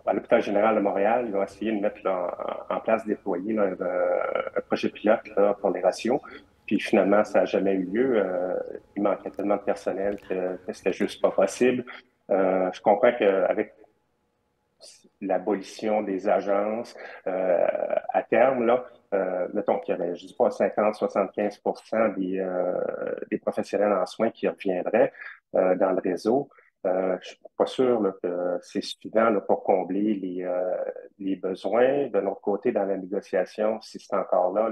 à l'hôpital général de Montréal, ils ont essayé de mettre là, en place, déployer là, un projet pilote là, pour les ratios. Puis finalement, ça n'a jamais eu lieu. Il manquait tellement de personnel que c'était juste pas possible. Je comprends qu'avec l'abolition des agences, à terme, là, mettons qu'il y avait, je ne dis pas 50-75% des professionnels en soins qui reviendraient dans le réseau. Je ne suis pas sûr là, que c'est suffisant là, pour combler les besoins. De l'autre côté, dans la négociation, si c'est encore là,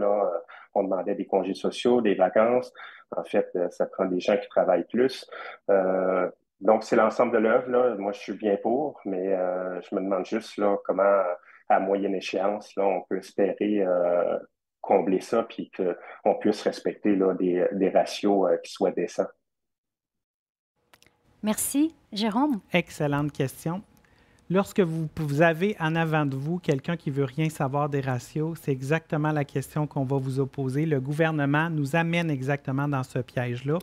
on demandait des congés sociaux, des vacances. En fait, ça prend des gens qui travaillent plus. Donc, c'est l'ensemble de l'œuvre, là. Moi, je suis bien pour, mais je me demande juste là, comment, à moyenne échéance, là, on peut espérer combler ça puis qu'on puisse respecter là, des ratios qui soient décents. Merci. Jérôme? Excellente question. Lorsque vous avez en avant de vous quelqu'un qui ne veut rien savoir des ratios, c'est exactement la question qu'on va vous opposer. Le gouvernement nous amène exactement dans ce piège-là.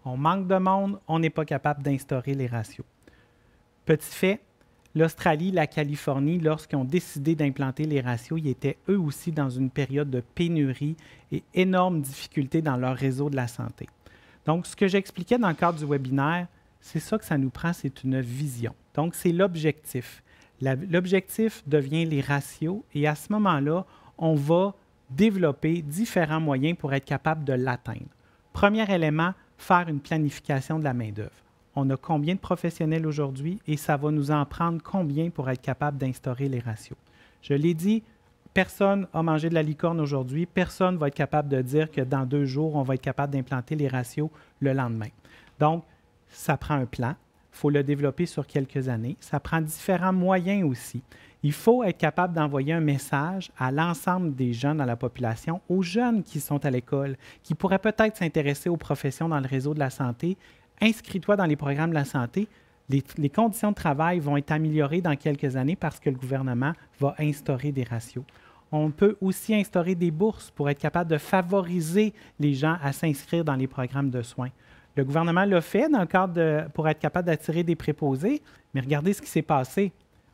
On manque de monde, on n'est pas capable d'instaurer les ratios. Petit fait, l'Australie, la Californie, lorsqu'ils ont décidé d'implanter les ratios, ils étaient eux aussi dans une période de pénurie et énormes difficultés dans leur réseau de la santé. Donc, ce que j'expliquais dans le cadre du webinaire, c'est ça que ça nous prend, c'est une vision. Donc, c'est l'objectif. L'objectif devient les ratios et à ce moment-là, on va développer différents moyens pour être capable de l'atteindre. Premier élément, faire une planification de la main-d'œuvre. On a combien de professionnels aujourd'hui et ça va nous en prendre combien pour être capable d'instaurer les ratios. Je l'ai dit, personne n'a mangé de la licorne aujourd'hui, personne ne va être capable de dire que dans 2 jours, on va être capable d'implanter les ratios le lendemain. Donc, ça prend un plan, il faut le développer sur quelques années, ça prend différents moyens aussi. Il faut être capable d'envoyer un message à l'ensemble des jeunes dans la population, aux jeunes qui sont à l'école, qui pourraient peut-être s'intéresser aux professions dans le réseau de la santé. Inscris-toi dans les programmes de la santé. Les conditions de travail vont être améliorées dans quelques années parce que le gouvernement va instaurer des ratios. On peut aussi instaurer des bourses pour être capable de favoriser les gens à s'inscrire dans les programmes de soins. Le gouvernement l'a fait dans le cadre pour être capable d'attirer des préposés, mais regardez ce qui s'est passé.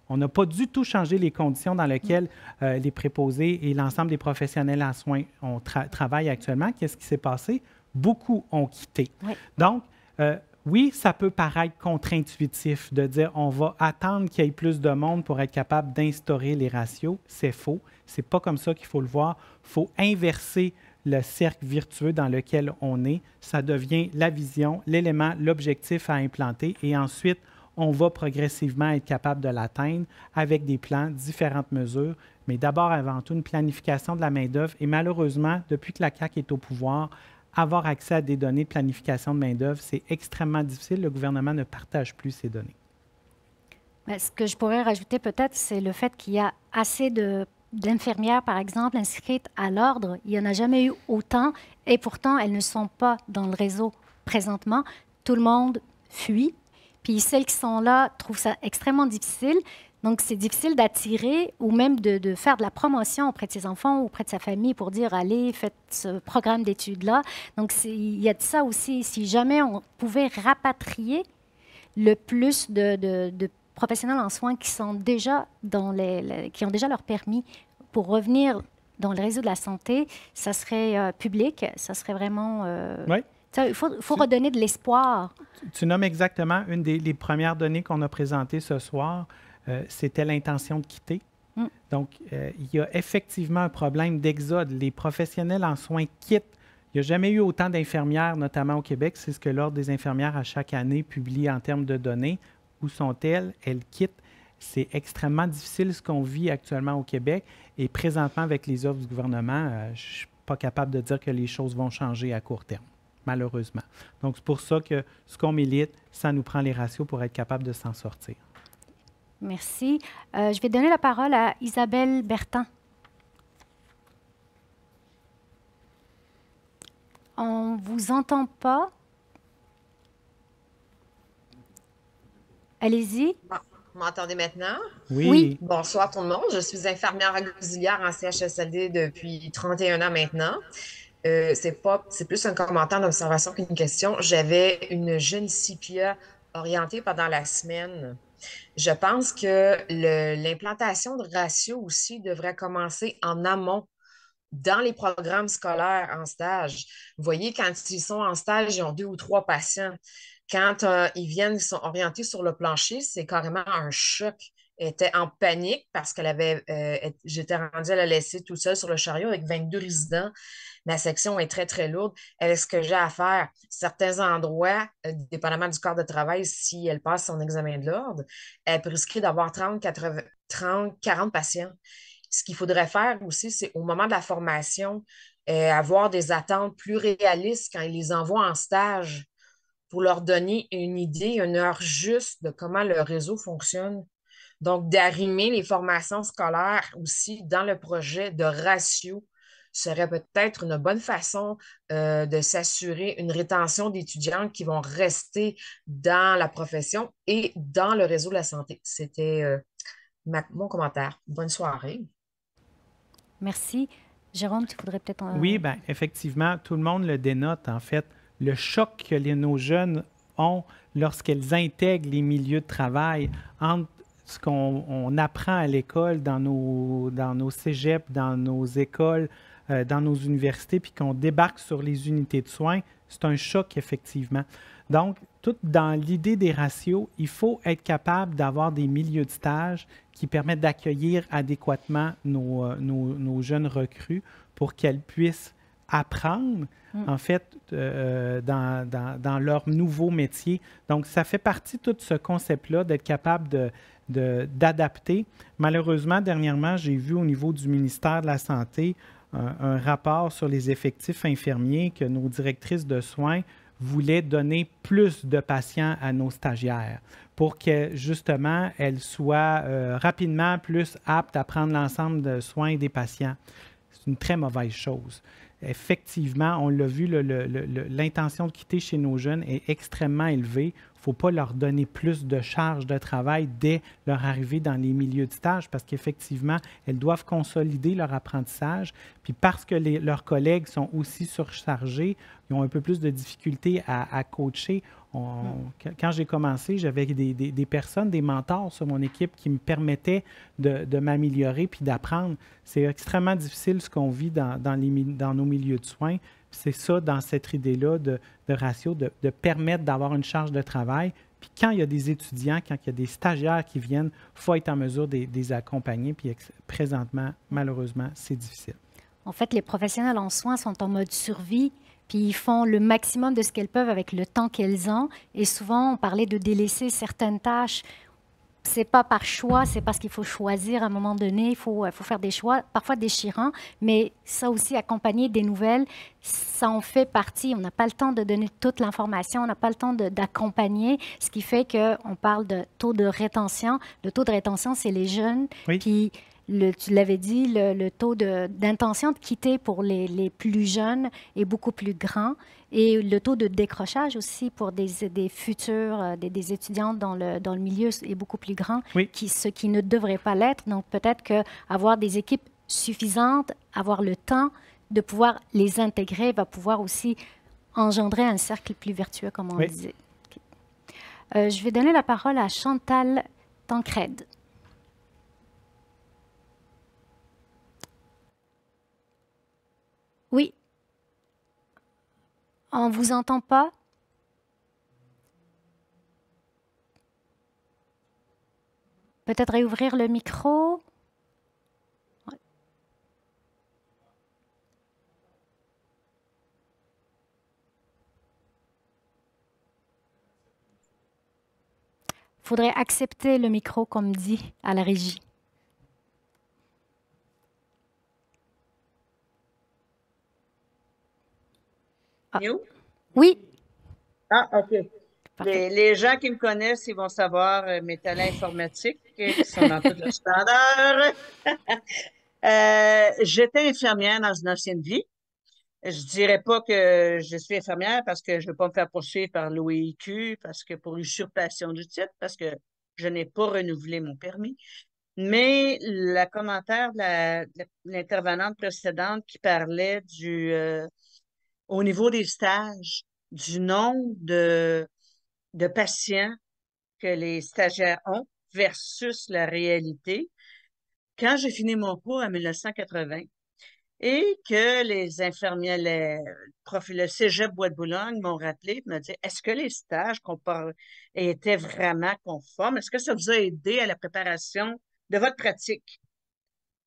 On n'a pas du tout changé les conditions dans lesquelles les préposés et l'ensemble des professionnels en soins travaillent actuellement. Qu'est-ce qui s'est passé? Beaucoup ont quitté. Oui. Donc, oui, ça peut paraître contre-intuitif de dire on va attendre qu'il y ait plus de monde pour être capable d'instaurer les ratios. C'est faux. Ce n'est pas comme ça qu'il faut le voir. Il faut inverser le cercle virtueux dans lequel on est. Ça devient la vision, l'élément, l'objectif à implanter et ensuite, on va progressivement être capable de l'atteindre avec des plans, différentes mesures, mais d'abord, avant tout, une planification de la main-d'œuvre. Et malheureusement, depuis que la CAQ est au pouvoir, avoir accès à des données de planification de main-d'œuvre, c'est extrêmement difficile. Le gouvernement ne partage plus ces données. Bien, ce que je pourrais rajouter peut-être, c'est le fait qu'il y a assez d'infirmières, par exemple, inscrites à l'ordre. Il n'y en a jamais eu autant et pourtant, elles ne sont pas dans le réseau présentement. Tout le monde fuit. Puis celles qui sont là trouvent ça extrêmement difficile. Donc, c'est difficile d'attirer ou même de faire de la promotion auprès de ses enfants ou auprès de sa famille pour dire, allez, faites ce programme d'études-là. Donc, il y a de ça aussi. Si jamais on pouvait rapatrier le plus de professionnels en soins qui sont déjà qui ont déjà leur permis pour revenir dans le réseau de la santé, ça serait public, ça serait vraiment... Oui. Il faut redonner de l'espoir. Tu nommes exactement une des premières données qu'on a présentées ce soir. C'était l'intention de quitter. Donc, il y a effectivement un problème d'exode. Les professionnels en soins quittent. Il n'y a jamais eu autant d'infirmières, notamment au Québec. C'est ce que l'Ordre des infirmières, à chaque année, publie en termes de données. Où sont-elles? Elles quittent. C'est extrêmement difficile ce qu'on vit actuellement au Québec. Et présentement, avec les offres du gouvernement, je ne suis pas capable de dire que les choses vont changer à court terme, malheureusement. Donc, c'est pour ça que ce qu'on milite, ça nous prend les ratios pour être capable de s'en sortir. Merci. Je vais donner la parole à Isabelle Bertin. On ne vous entend pas. Allez-y. Vous m'entendez maintenant? Oui, Oui, Bonsoir tout le monde. Je suis infirmière auxiliaire en CHSLD depuis 31 ans maintenant. C'est plus un commentaire d'observation qu'une question. J'avais une jeune CPIA orientée pendant la semaine. Je pense que l'implantation de ratios aussi devrait commencer en amont dans les programmes scolaires en stage. Vous voyez, quand ils sont en stage, ils ont 2 ou 3 patients. Quand ils viennent, ils sont orientés sur le plancher, c'est carrément un choc. Elle était en panique parce j'étais rendue à la laisser tout seule sur le chariot avec 22 résidents. Ma section est très, très lourde. Est-ce que j'ai à faire? Certains endroits, dépendamment du corps de travail, si elle passe son examen de l'ordre, elle prescrit d'avoir 30, 80, 30, 40 patients. Ce qu'il faudrait faire aussi, c'est au moment de la formation, avoir des attentes plus réalistes quand ils les envoient en stage pour leur donner une idée, une heure juste de comment le réseau fonctionne. Donc, d'arrimer les formations scolaires aussi dans le projet de ratio serait peut-être une bonne façon de s'assurer une rétention d'étudiants qui vont rester dans la profession et dans le réseau de la santé. C'était mon commentaire. Bonne soirée. merci. Jérôme, tu voudrais peut-être... oui, ben effectivement, tout le monde le dénote, en fait. Le choc que nos jeunes ont lorsqu'elles intègrent les milieux de travail entre ce qu'on apprend à l'école, dans nos cégeps, dans nos écoles, dans nos universités, puis qu'on débarque sur les unités de soins, c'est un choc, effectivement. Donc, tout dans l'idée des ratios, il faut être capable d'avoir des milieux de stage qui permettent d'accueillir adéquatement nos jeunes recrues pour qu'elles puissent apprendre, en fait, dans leur nouveau métier. Donc, ça fait partie de tout ce concept-là, d'être capable d'adapter. Malheureusement, dernièrement, j'ai vu au niveau du ministère de la Santé un rapport sur les effectifs infirmiers que nos directrices de soins voulaient donner plus de patients à nos stagiaires pour que, justement, elles soient rapidement plus aptes à prendre l'ensemble de soins des patients. C'est une très mauvaise chose. Effectivement, on l'a vu, l'intention de quitter chez nos jeunes est extrêmement élevée. Il ne faut pas leur donner plus de charges de travail dès leur arrivée dans les milieux de stage parce qu'effectivement, elles doivent consolider leur apprentissage. Puis parce que leurs collègues sont aussi surchargés, ils ont un peu plus de difficultés à coacher. Quand j'ai commencé, j'avais des personnes, des mentors sur mon équipe qui me permettaient de m'améliorer puis d'apprendre. C'est extrêmement difficile ce qu'on vit dans nos milieux de soins. C'est ça, dans cette idée-là de ratio, de permettre d'avoir une charge de travail. Puis quand il y a des étudiants, quand il y a des stagiaires qui viennent, il faut être en mesure de les accompagner. Puis présentement, malheureusement, c'est difficile. En fait, les professionnels en soins sont en mode survie, puis ils font le maximum de ce qu'elles peuvent avec le temps qu'elles ont. Et souvent, on parlait de délaisser certaines tâches. C'est pas par choix, c'est parce qu'il faut choisir à un moment donné. Il faut faire des choix, parfois déchirants, mais ça aussi, accompagner des nouvelles, ça en fait partie. On n'a pas le temps de donner toute l'information, on n'a pas le temps d'accompagner, ce qui fait qu'on parle de taux de rétention. Le taux de rétention, c'est les jeunes Oui. qui... tu l'avais dit, le taux d'intention de quitter pour les plus jeunes est beaucoup plus grand et le taux de décrochage aussi pour des futurs, des étudiants dans le milieu est beaucoup plus grand, Oui. ce qui ne devrait pas l'être. Donc, peut-être qu'avoir des équipes suffisantes, avoir le temps de pouvoir les intégrer va pouvoir aussi engendrer un cercle plus vertueux, comme on Oui. disait. Okay. Je vais donner la parole à Chantal Tancred. Oui. On ne vous entend pas? Peut-être réouvrir le micro? Ouais. Faudrait accepter le micro, comme dit à la régie. Ah. Oui. Ah, OK. Parfait. Les gens qui me connaissent, ils vont savoir mes talents informatiques qui sont dans tout le standard. J'étais infirmière dans une ancienne vie. Je dirais pas que je suis infirmière parce que je veux pas me faire poursuivre par l'OIQ, parce que pour usurpation du titre, parce que Je n'ai pas renouvelé mon permis. Mais le commentaire de l'intervenante précédente qui parlait au niveau des stages, du nombre de patients que les stagiaires ont versus la réalité, quand j'ai fini mon cours en 1980 et que les infirmières, le Cégep Bois de Boulogne m'ont rappelé et m'ont dit, est-ce que les stages étaient vraiment conformes? Est-ce que ça vous a aidé à la préparation de votre pratique?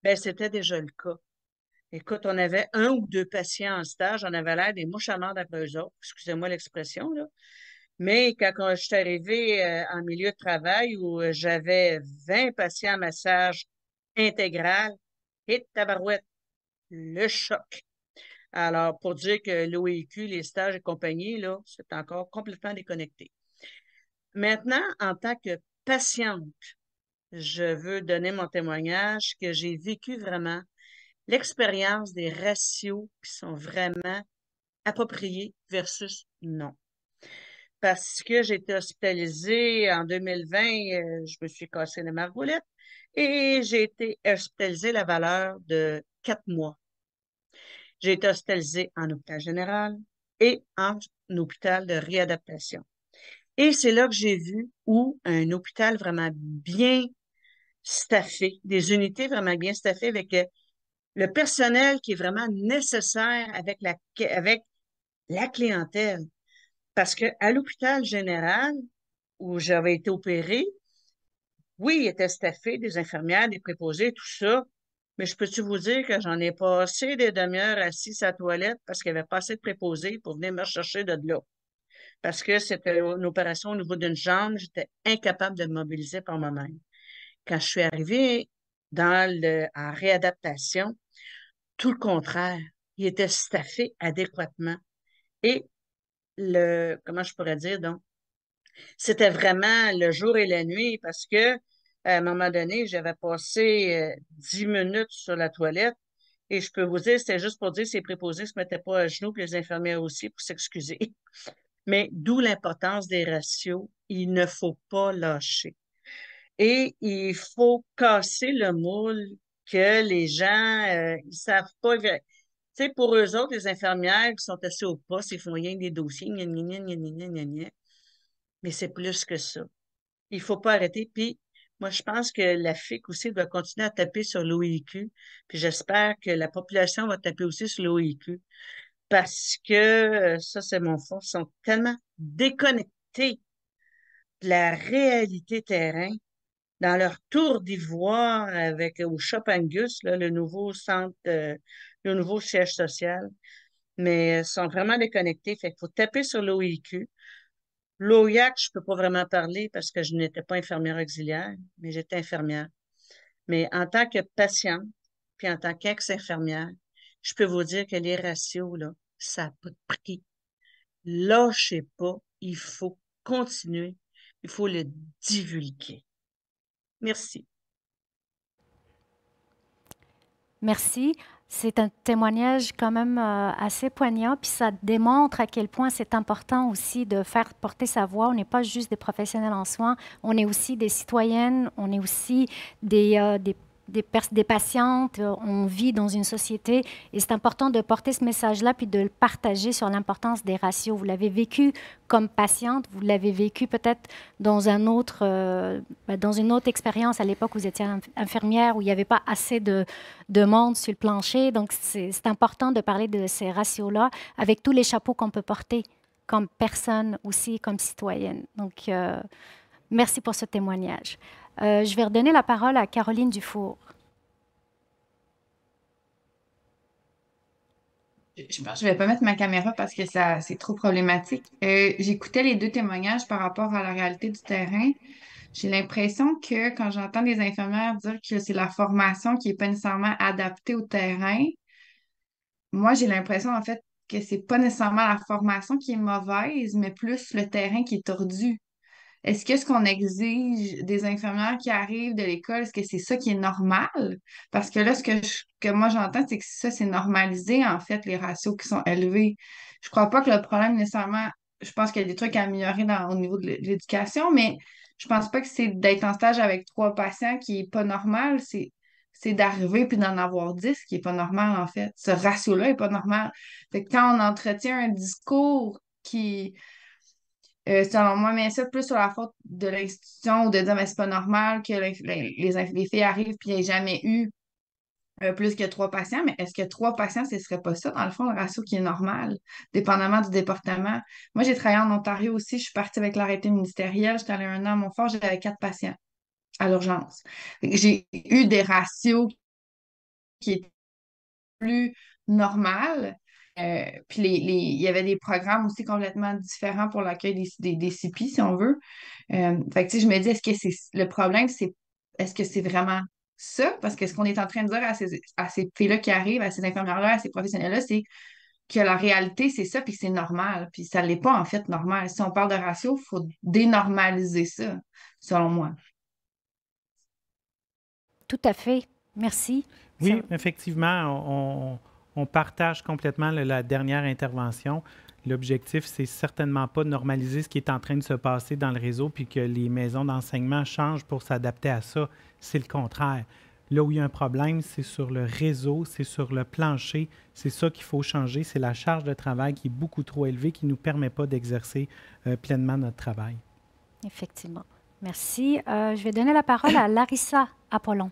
Ben, c'était déjà le cas. Écoute, on avait un ou deux patients en stage, on avait l'air des mouches à mordre après eux autres, excusez-moi l'expression, là. Mais quand je suis arrivée en milieu de travail où j'avais 20 patients en massage intégral, et tabarouette, le choc. Alors, pour dire que l'OIQ, les stages et compagnie, là, c'est encore complètement déconnecté. Maintenant, en tant que patiente, je veux donner mon témoignage que j'ai vécu vraiment l'expérience des ratios qui sont vraiment appropriés versus non. Parce que j'ai été hospitalisée en 2020, je me suis cassé la margoulette et j'ai été hospitalisée la valeur de 4 mois. J'ai été hospitalisée en hôpital général et en hôpital de réadaptation. Et c'est là que j'ai vu où un hôpital vraiment bien staffé, des unités vraiment bien staffées avec le personnel qui est vraiment nécessaire avec la clientèle. Parce qu'à l'hôpital général, où j'avais été opérée, oui, il était staffé, des infirmières, des préposés, tout ça, mais je peux-tu vous dire que j'en ai passé des demi-heures assis à la toilette parce qu'il n'y avait pas assez de préposés pour venir me chercher de là. Parce que c'était une opération au niveau d'une jambe, j'étais incapable de me mobiliser par moi-même. Quand je suis arrivée en réadaptation, tout le contraire, il était staffé adéquatement. Et comment je pourrais dire, donc, c'était vraiment le jour et la nuit parce que, à un moment donné, j'avais passé 10 minutes sur la toilette et je peux vous dire, c'était juste pour dire que ces préposés ne se mettaient pas à genoux, puis les infirmières aussi, pour s'excuser. Mais d'où l'importance des ratios. Il ne faut pas lâcher. Et il faut casser le moule que les gens, ils savent pas. Tu sais, pour eux autres, les infirmières qui sont assis au poste, ils font rien que des dossiers, gna, gna, gna, gna, gna, gna, gna. Mais c'est plus que ça. Il faut pas arrêter. Puis, moi, je pense que la FIC aussi doit continuer à taper sur l'OIQ. Puis, j'espère que la population va taper aussi sur l'OIQ. Parce que, ça, c'est mon fond, ils sont tellement déconnectés de la réalité terrain dans leur tour d'ivoire avec au Shop Angus, là, le nouveau centre, le nouveau siège social. Mais ils sont vraiment déconnectés. Fait qu'il faut taper sur l'OIQ. L'OIAC, je peux pas vraiment parler parce que je n'étais pas infirmière auxiliaire, mais j'étais infirmière. Mais en tant que patiente, puis en tant qu'ex-infirmière, je peux vous dire que les ratios, là, ça n'a pas de prix. Lâchez pas, il faut continuer, il faut le divulguer. Merci. Merci. C'est un témoignage quand même assez poignant, puis ça démontre à quel point c'est important aussi de faire porter sa voix. On n'est pas juste des professionnels en soins, on est aussi des citoyennes, on est aussi des patientes, on vit dans une société et c'est important de porter ce message-là puis de le partager sur l'importance des ratios. Vous l'avez vécu comme patiente, vous l'avez vécu peut-être dans dans une autre expérience à l'époque où vous étiez infirmière, où il n'y avait pas assez de monde sur le plancher. Donc, c'est important de parler de ces ratios-là avec tous les chapeaux qu'on peut porter comme personne aussi, comme citoyenne. Donc, merci pour ce témoignage. Je vais redonner la parole à Caroline Dufour. Je pense que je ne vais pas mettre ma caméra parce que c'est trop problématique. J'écoutais les deux témoignages par rapport à la réalité du terrain. J'ai l'impression que quand j'entends des infirmières dire que c'est la formation qui n'est pas nécessairement adaptée au terrain, moi, j'ai l'impression en fait que c'est pas nécessairement la formation qui est mauvaise, mais plus le terrain qui est tordu. Est-ce que ce qu'on exige des infirmières qui arrivent de l'école, est-ce que c'est ça qui est normal? Parce que là, que moi j'entends, c'est que ça, c'est normalisé, en fait, les ratios qui sont élevés. Je crois pas que le problème nécessairement, je pense qu'il y a des trucs à améliorer au niveau de l'éducation, mais je pense pas que c'est d'être en stage avec 3 patients qui est pas normal, c'est d'arriver puis d'en avoir 10 qui est pas normal, en fait. Ce ratio-là est pas normal. Fait que quand on entretient un discours qui, selon moi, met ça plus sur la faute de l'institution ou de dire, mais c'est pas normal que les filles arrivent puis il n'y ait jamais eu plus que 3 patients, mais est-ce que 3 patients, ce serait pas ça, dans le fond, le ratio qui est normal, dépendamment du département? Moi, j'ai travaillé en Ontario aussi, je suis partie avec l'arrêté ministériel, j'étais allée 1 an à Montfort, j'avais 4 patients à l'urgence. Fait que j'ai eu des ratios qui étaient plus normales. Puis il y avait des programmes aussi complètement différents pour l'accueil des CPI, si on veut. Fait que, tu sais, je me dis, est-ce que c'est le problème, est-ce que c'est vraiment ça? Parce que ce qu'on est en train de dire à ces filles-là qui arrivent, à ces infirmières-là, à ces professionnels-là, c'est que la réalité, c'est ça, puis que c'est normal. Puis ça ne l'est pas, en fait, normal. Si on parle de ratio, il faut dénormaliser ça, selon moi. Tout à fait. Merci. Oui, effectivement, on partage complètement la dernière intervention. L'objectif, c'est certainement pas de normaliser ce qui est en train de se passer dans le réseau puis que les maisons d'enseignement changent pour s'adapter à ça. C'est le contraire. Là où il y a un problème, c'est sur le réseau, c'est sur le plancher. C'est ça qu'il faut changer. C'est la charge de travail qui est beaucoup trop élevée, qui ne nous permet pas d'exercer pleinement notre travail. Effectivement. Merci. Je vais donner la parole à Larissa Apollon.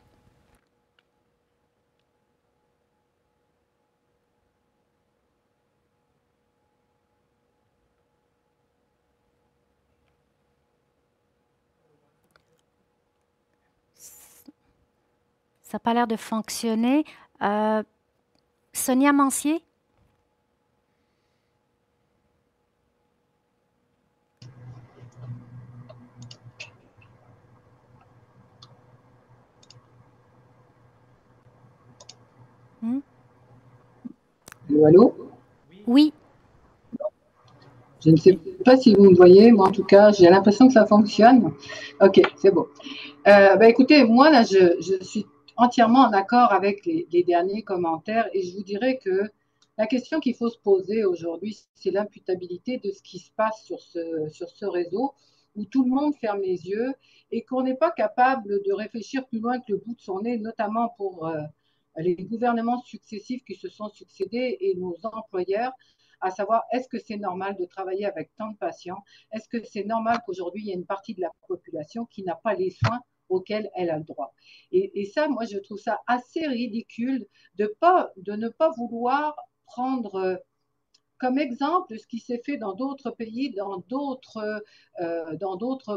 Ça n'a pas l'air de fonctionner. Sonia Mancier? Allô, allô? Oui. Je ne sais pas si vous me voyez, moi en tout cas, j'ai l'impression que ça fonctionne. Ok, c'est bon. Écoutez, moi là, je suis entièrement en accord avec les derniers commentaires et je vous dirais que la question qu'il faut se poser aujourd'hui, c'est l'imputabilité de ce qui se passe sur ce réseau où tout le monde ferme les yeux et qu'on n'est pas capable de réfléchir plus loin que le bout de son nez, notamment pour les gouvernements successifs qui se sont succédés et nos employeurs, à savoir est-ce que c'est normal de travailler avec tant de patients? Est-ce que c'est normal qu'aujourd'hui, il y ait une partie de la population qui n'a pas les soins auxquels elle a le droit? Et ça, moi, je trouve ça assez ridicule de ne pas vouloir prendre comme exemple ce qui s'est fait dans d'autres pays, dans d'autres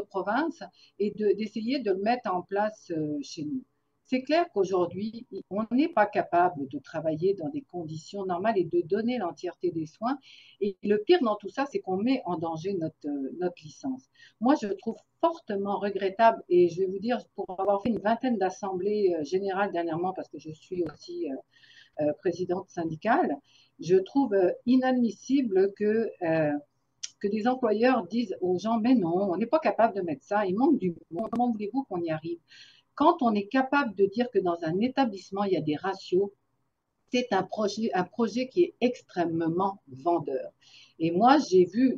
provinces, et d'essayer de le mettre en place chez nous. C'est clair qu'aujourd'hui, on n'est pas capable de travailler dans des conditions normales et de donner l'entièreté des soins. Et le pire dans tout ça, c'est qu'on met en danger notre licence. Moi, je trouve fortement regrettable, et je vais vous dire, pour avoir fait une vingtaine d'assemblées générales dernièrement, parce que je suis aussi présidente syndicale, je trouve inadmissible que des employeurs disent aux gens, mais non, on n'est pas capable de mettre ça, il manque du monde, comment voulez-vous qu'on y arrive? Quand on est capable de dire que dans un établissement, il y a des ratios, c'est un projet qui est extrêmement vendeur. Et moi, j'ai vu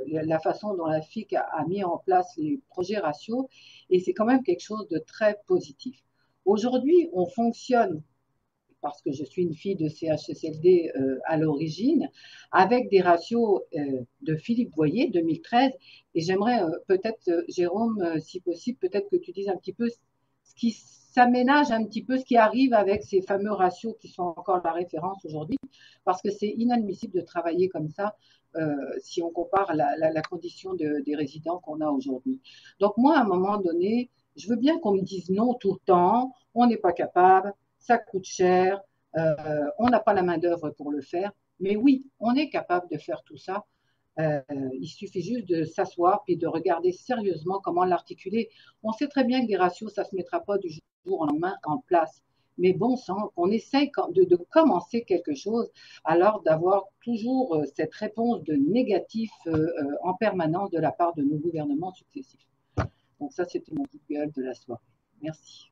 la façon dont la FIC a mis en place les projets ratios, et c'est quand même quelque chose de très positif. Aujourd'hui, on fonctionne, parce que je suis une fille de CHSLD à l'origine, avec des ratios de Philippe Boyer, 2013. Et j'aimerais peut-être, Jérôme, si possible, peut-être que tu dises un petit peu ce qui s'aménage un petit peu, ce qui arrive avec ces fameux ratios qui sont encore la référence aujourd'hui, parce que c'est inadmissible de travailler comme ça si on compare la condition des résidents qu'on a aujourd'hui. Donc moi, à un moment donné, je veux bien qu'on me dise non tout le temps, on n'est pas capable, ça coûte cher, on n'a pas la main-d'œuvre pour le faire. Mais oui, on est capable de faire tout ça. Il suffit juste de s'asseoir et de regarder sérieusement comment l'articuler. On sait très bien que des ratios, ça ne se mettra pas du jour au lendemain en place. Mais bon sang, on essaie de commencer quelque chose, alors d'avoir toujours cette réponse de négatif en permanence de la part de nos gouvernements successifs. Donc ça, c'était mon coup de gueule de la soirée. Merci.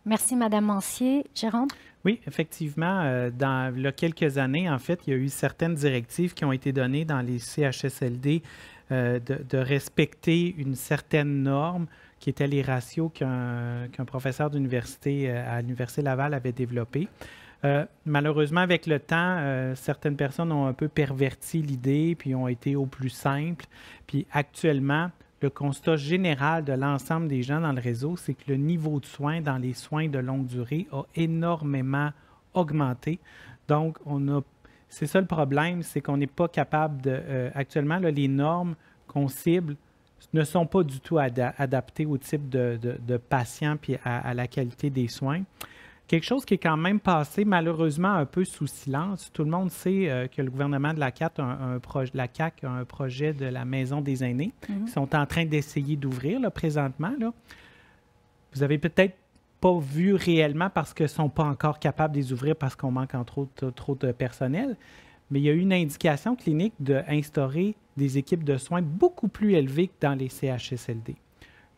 Merci, Madame Mancier. Jérôme? Oui, effectivement, dans quelques années, en fait, il y a eu certaines directives qui ont été données dans les CHSLD de respecter une certaine norme qui étaient les ratios qu'un professeur d'université à l'Université Laval avait développés. Malheureusement, avec le temps, certaines personnes ont un peu perverti l'idée, puis ont été au plus simple. Puis actuellement, le constat général de l'ensemble des gens dans le réseau, c'est que le niveau de soins dans les soins de longue durée a énormément augmenté. Donc, c'est ça le problème, c'est qu'on n'est pas capable de... actuellement, là, les normes qu'on cible ne sont pas du tout adaptées au type de patient puis à la qualité des soins. Quelque chose qui est quand même passé malheureusement un peu sous silence. Tout le monde sait que le gouvernement de la CAQ a un projet de la Maison des aînés. Ils sont en train d'essayer d'ouvrir là, présentement. Là. Vous avez peut-être pas vu réellement parce qu'ils ne sont pas encore capables de les ouvrir parce qu'on manque trop de personnel. Mais il y a eu une indication clinique d'instaurer des équipes de soins beaucoup plus élevées que dans les CHSLD.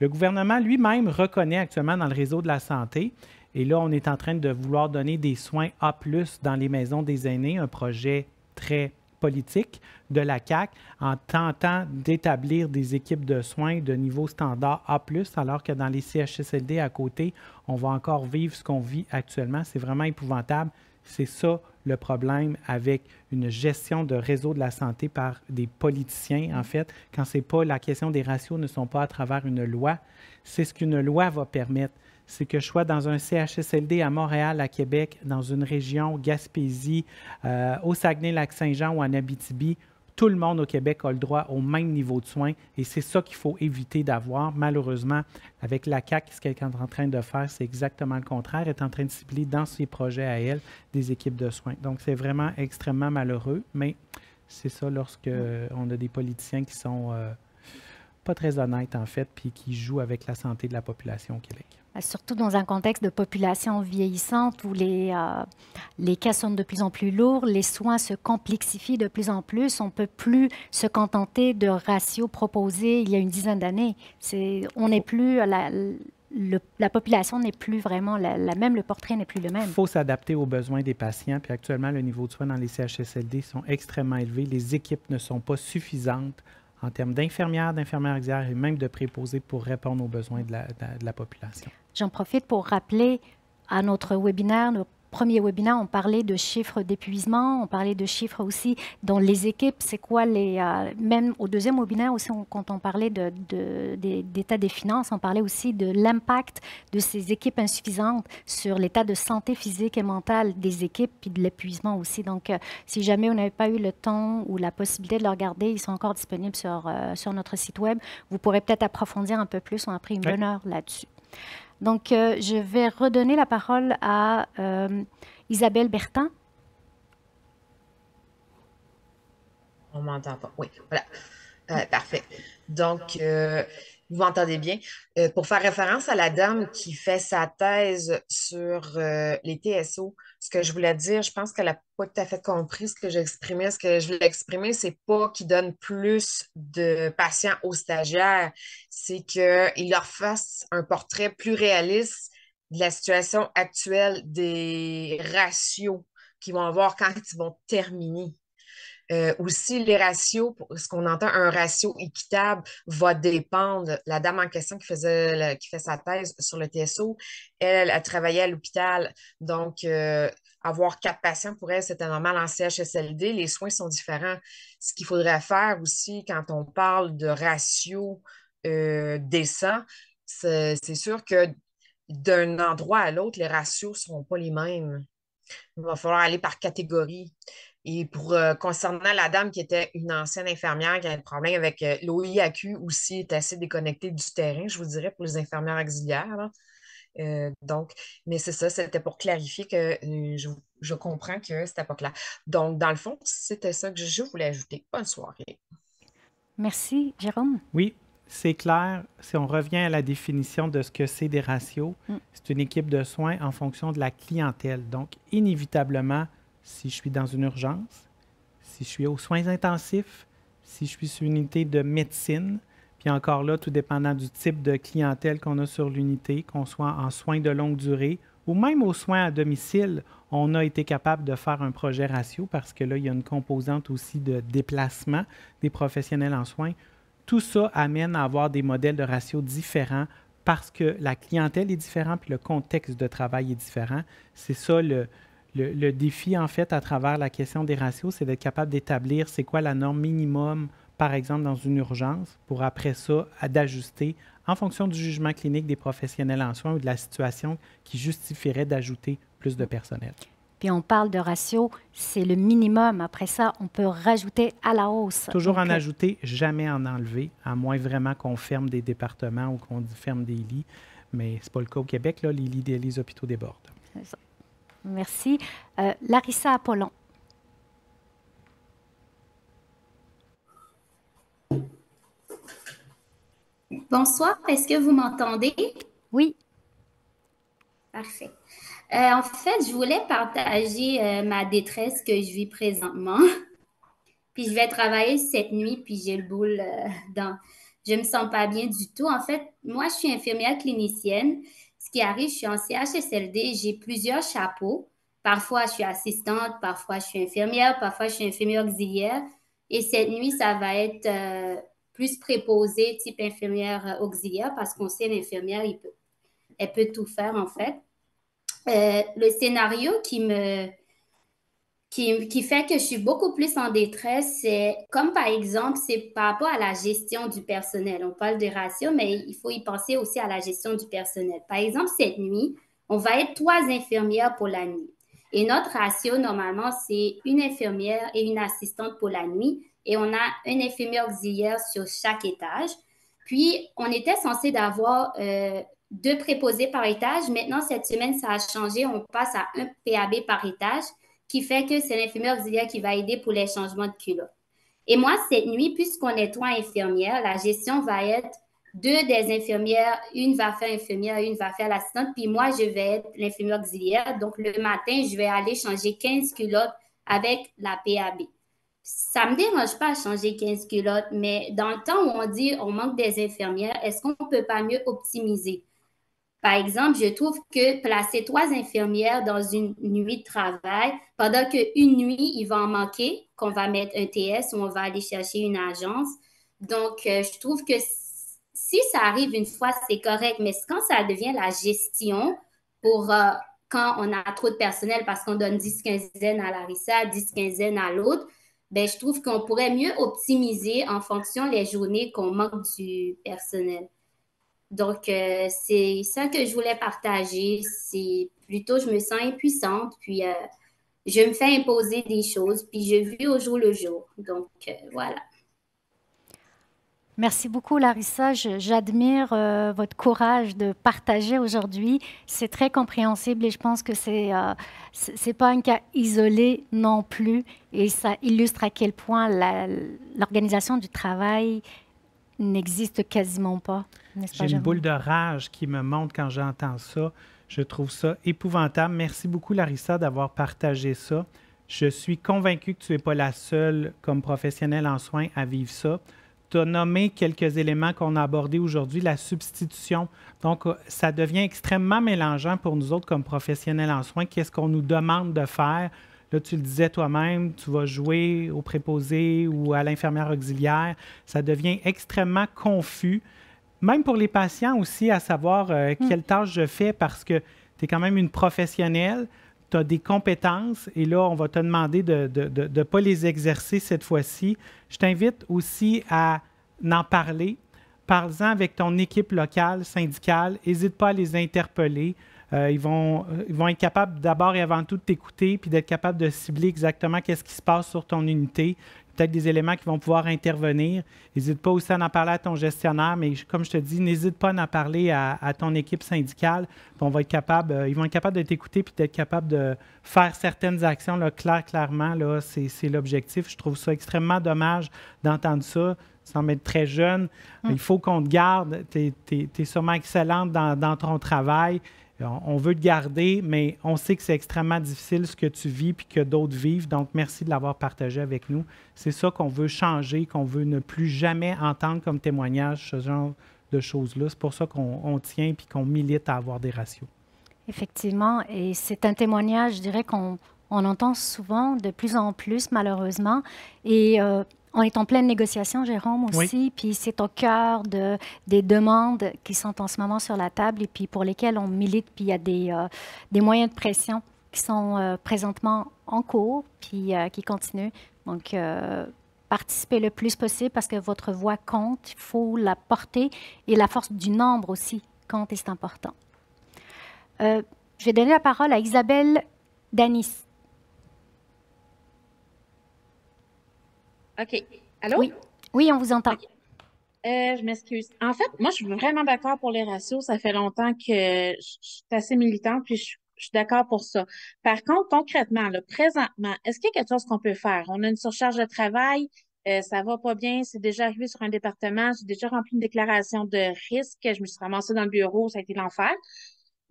Le gouvernement lui-même reconnaît actuellement dans le réseau de la santé, et là, on est en train de vouloir donner des soins A+, dans les maisons des aînés, un projet très politique de la CAQ, en tentant d'établir des équipes de soins de niveau standard A+, alors que dans les CHSLD à côté, on va encore vivre ce qu'on vit actuellement. C'est vraiment épouvantable. C'est ça le problème avec une gestion de réseau de la santé par des politiciens, en fait, quand c'est pas la question des ratios ne sont pas à travers une loi. C'est ce qu'une loi va permettre. C'est que je sois dans un CHSLD à Montréal, à Québec, dans une région, Gaspésie, au Saguenay-Lac-Saint-Jean ou en Abitibi, tout le monde au Québec a le droit au même niveau de soins et c'est ça qu'il faut éviter d'avoir. Malheureusement, avec la CAQ, ce qu'elle est en train de faire, c'est exactement le contraire. Elle est en train de cibler dans ses projets à elle des équipes de soins. Donc, c'est vraiment extrêmement malheureux, mais c'est ça lorsque on a des politiciens qui sont pas très honnêtes, en fait, puis qui jouent avec la santé de la population au Québec. Surtout dans un contexte de population vieillissante où les cas sont de plus en plus lourds, les soins se complexifient de plus en plus. On ne peut plus se contenter de ratios proposés il y a une dizaine d'années. On n'est plus... La population n'est plus vraiment la même, le portrait n'est plus le même. Il faut s'adapter aux besoins des patients. Puis actuellement, le niveau de soins dans les CHSLD sont extrêmement élevés. Les équipes ne sont pas suffisantes en termes d'infirmières auxiliaires et même de préposés pour répondre aux besoins de la population. J'en profite pour rappeler à notre webinaire, nos premiers webinaires, on parlait de chiffres d'épuisement, on parlait de chiffres aussi dans les équipes. C'est quoi même au deuxième webinaire aussi, quand on parlait d'état des finances, on parlait aussi de l'impact de ces équipes insuffisantes sur l'état de santé physique et mentale des équipes, puis de l'épuisement aussi. Donc, si jamais vous n'avez pas eu le temps ou la possibilité de le regarder, ils sont encore disponibles sur notre site web. Vous pourrez peut-être approfondir un peu plus. On a pris une bonne heure là-dessus. Donc, je vais redonner la parole à Isabelle Bertin. On m'entend pas. Oui, voilà. Parfait. Donc, vous m'entendez bien. Pour faire référence à la dame qui fait sa thèse sur les TSO, ce que je voulais dire, je pense qu'elle n'a pas tout à fait compris ce que j'ai exprimé. Ce que je voulais exprimer, c'est pas qu'ils donnent plus de patients aux stagiaires, c'est qu'ils leur fassent un portrait plus réaliste de la situation actuelle des ratios qu'ils vont avoir quand ils vont terminer. Aussi, les ratios, ce qu'on entend, un ratio équitable va dépendre. La dame en question qui fait sa thèse sur le TSO, elle travaillait à l'hôpital. Donc, avoir 4 patients pour elle, c'était normal en CHSLD. Les soins sont différents. Ce qu'il faudrait faire aussi quand on parle de ratio décent, c'est sûr que d'un endroit à l'autre, les ratios ne seront pas les mêmes. Il va falloir aller par catégorie. Et concernant la dame qui était une ancienne infirmière qui a un problème avec l'OIAQ aussi, est assez déconnectée du terrain, je vous dirais, pour les infirmières auxiliaires. Là. Donc, mais c'est ça, c'était pour clarifier que je comprends que c'était pas clair. Donc, dans le fond, c'était ça que je voulais ajouter. Bonne soirée. Merci, Jérôme. Oui, c'est clair. Si on revient à la définition de ce que c'est des ratios, c'est une équipe de soins en fonction de la clientèle. Donc, inévitablement, si je suis dans une urgence, si je suis aux soins intensifs, si je suis sur une unité de médecine, puis encore là, tout dépendant du type de clientèle qu'on a sur l'unité, qu'on soit en soins de longue durée ou même aux soins à domicile, on a été capable de faire un projet ratio parce que là, il y a une composante aussi de déplacement des professionnels en soins. tout ça amène à avoir des modèles de ratio différents parce que la clientèle est différente puis le contexte de travail est différent. C'est ça le défi, en fait, à travers la question des ratios, c'est d'être capable d'établir c'est quoi la norme minimum, par exemple, dans une urgence, pour après ça, d'ajuster en fonction du jugement clinique des professionnels en soins ou de la situation qui justifierait d'ajouter plus de personnel. Puis on parle de ratio, c'est le minimum. Après ça, on peut rajouter à la hausse. Toujours en ajouter, jamais en enlever, à moins vraiment qu'on ferme des départements ou qu'on ferme des lits. Mais ce n'est pas le cas au Québec, là, les hôpitaux débordent. C'est ça. Merci. Larissa Apollon. Bonsoir, est-ce que vous m'entendez? Oui. Parfait. En fait, je voulais partager ma détresse que je vis présentement. Puis je vais travailler cette nuit, puis j'ai le boule dans... Je me sens pas bien du tout. En fait, moi, je suis infirmière clinicienne. Ce qui arrive, je suis en CHSLD, j'ai plusieurs chapeaux. Parfois, je suis assistante, parfois, je suis infirmière, parfois, je suis infirmière auxiliaire. Et cette nuit, ça va être plus préposé, type infirmière auxiliaire, parce qu'on sait l'infirmière, elle peut tout faire, en fait. Le scénario qui fait que je suis beaucoup plus en détresse, c'est comme par exemple, c'est par rapport à la gestion du personnel. On parle de ratio, mais il faut y penser aussi à la gestion du personnel. Par exemple, cette nuit, on va être 3 infirmières pour la nuit. Et notre ratio, normalement, c'est une infirmière et une assistante pour la nuit. Et on a un infirmière auxiliaire sur chaque étage. Puis, on était censé d'avoir 2 préposés par étage. Maintenant, cette semaine, ça a changé. On passe à 1 PAB par étage, qui fait que c'est l'infirmière auxiliaire qui va aider pour les changements de culottes. Et moi, cette nuit, puisqu'on est 3 infirmières, la gestion va être 2 des infirmières, une va faire infirmière, une va faire l'assistante, puis moi, je vais être l'infirmière auxiliaire. Donc, le matin, je vais aller changer 15 culottes avec la PAB. Ça ne me dérange pas de changer 15 culottes, mais dans le temps où on dit on manque des infirmières, est-ce qu'on ne peut pas mieux optimiser? Par exemple, je trouve que placer 3 infirmières dans une nuit de travail, pendant qu'une nuit, il va en manquer, qu'on va mettre un TS ou on va aller chercher une agence. Donc, je trouve que si ça arrive une fois, c'est correct, mais quand ça devient la gestion pour quand on a trop de personnel parce qu'on donne 10 quinzaines à Larissa, 10 quinzaines à l'autre, ben, je trouve qu'on pourrait mieux optimiser en fonction des journées qu'on manque du personnel. Donc, c'est ça que je voulais partager. C'est plutôt, je me sens impuissante, puis je me fais imposer des choses, puis je vis au jour le jour. Donc, voilà. Merci beaucoup, Larissa. J'admire votre courage de partager aujourd'hui. C'est très compréhensible et je pense que c'est pas un cas isolé non plus. Et ça illustre à quel point l'organisation du travail n'existe quasiment pas. J'ai une boule de rage qui me monte quand j'entends ça. Je trouve ça épouvantable. Merci beaucoup, Larissa, d'avoir partagé ça. Je suis convaincue que tu n'es pas la seule, comme professionnelle en soins, à vivre ça. Tu as nommé quelques éléments qu'on a abordés aujourd'hui, la substitution. Donc, ça devient extrêmement mélangeant pour nous autres comme professionnels en soins. Qu'est-ce qu'on nous demande de faire? Là, tu le disais toi-même, tu vas jouer au préposé ou à l'infirmière auxiliaire. Ça devient extrêmement confus. Même pour les patients aussi, à savoir quelle tâche je fais parce que tu es quand même une professionnelle, tu as des compétences et là, on va te demander de ne pas les exercer cette fois-ci. Je t'invite aussi à en parler. Parle-en avec ton équipe locale, syndicale. N'hésite pas à les interpeller. Ils vont être capables d'abord et avant tout de t'écouter puis d'être capables de cibler exactement qu'est-ce qui se passe sur ton unité. Peut-être des éléments qui vont pouvoir intervenir. N'hésite pas aussi à en parler à ton gestionnaire, mais comme je te dis, n'hésite pas à en parler à ton équipe syndicale. Puis ils vont être capables de t'écouter puis d'être capables de faire certaines actions là, clairement. Là, c'est l'objectif. Je trouve ça extrêmement dommage d'entendre ça. Tu sembles être très jeune. Il faut qu'on te garde. Tu es sûrement excellente dans ton travail. On veut te garder, mais on sait que c'est extrêmement difficile ce que tu vis puis que d'autres vivent. Donc, merci de l'avoir partagé avec nous. C'est ça qu'on veut changer, qu'on veut ne plus jamais entendre comme témoignage, ce genre de choses-là. C'est pour ça qu'on tient puis qu'on milite à avoir des ratios. Effectivement, et c'est un témoignage, je dirais, qu'on entend souvent, de plus en plus, malheureusement. Et On est en pleine négociation, Jérôme, aussi, puis c'est au cœur des demandes qui sont en ce moment sur la table et puis pour lesquelles on milite, puis il y a des moyens de pression qui sont présentement en cours, puis qui continuent. Donc, participez le plus possible parce que votre voix compte, il faut la porter et la force du nombre aussi compte et c'est important. Je vais donner la parole à Isabelle Danis. OK. Allô? Oui, oui, on vous entend. OK. Je m'excuse. En fait, moi, je suis vraiment d'accord pour les ratios. Ça fait longtemps que je suis assez militante, puis je suis d'accord pour ça. Par contre, concrètement, là, présentement, est-ce qu'il y a quelque chose qu'on peut faire? On a une surcharge de travail, ça va pas bien, c'est déjà arrivé sur un département, j'ai déjà rempli une déclaration de risque, je me suis ramassée dans le bureau, ça a été l'enfer.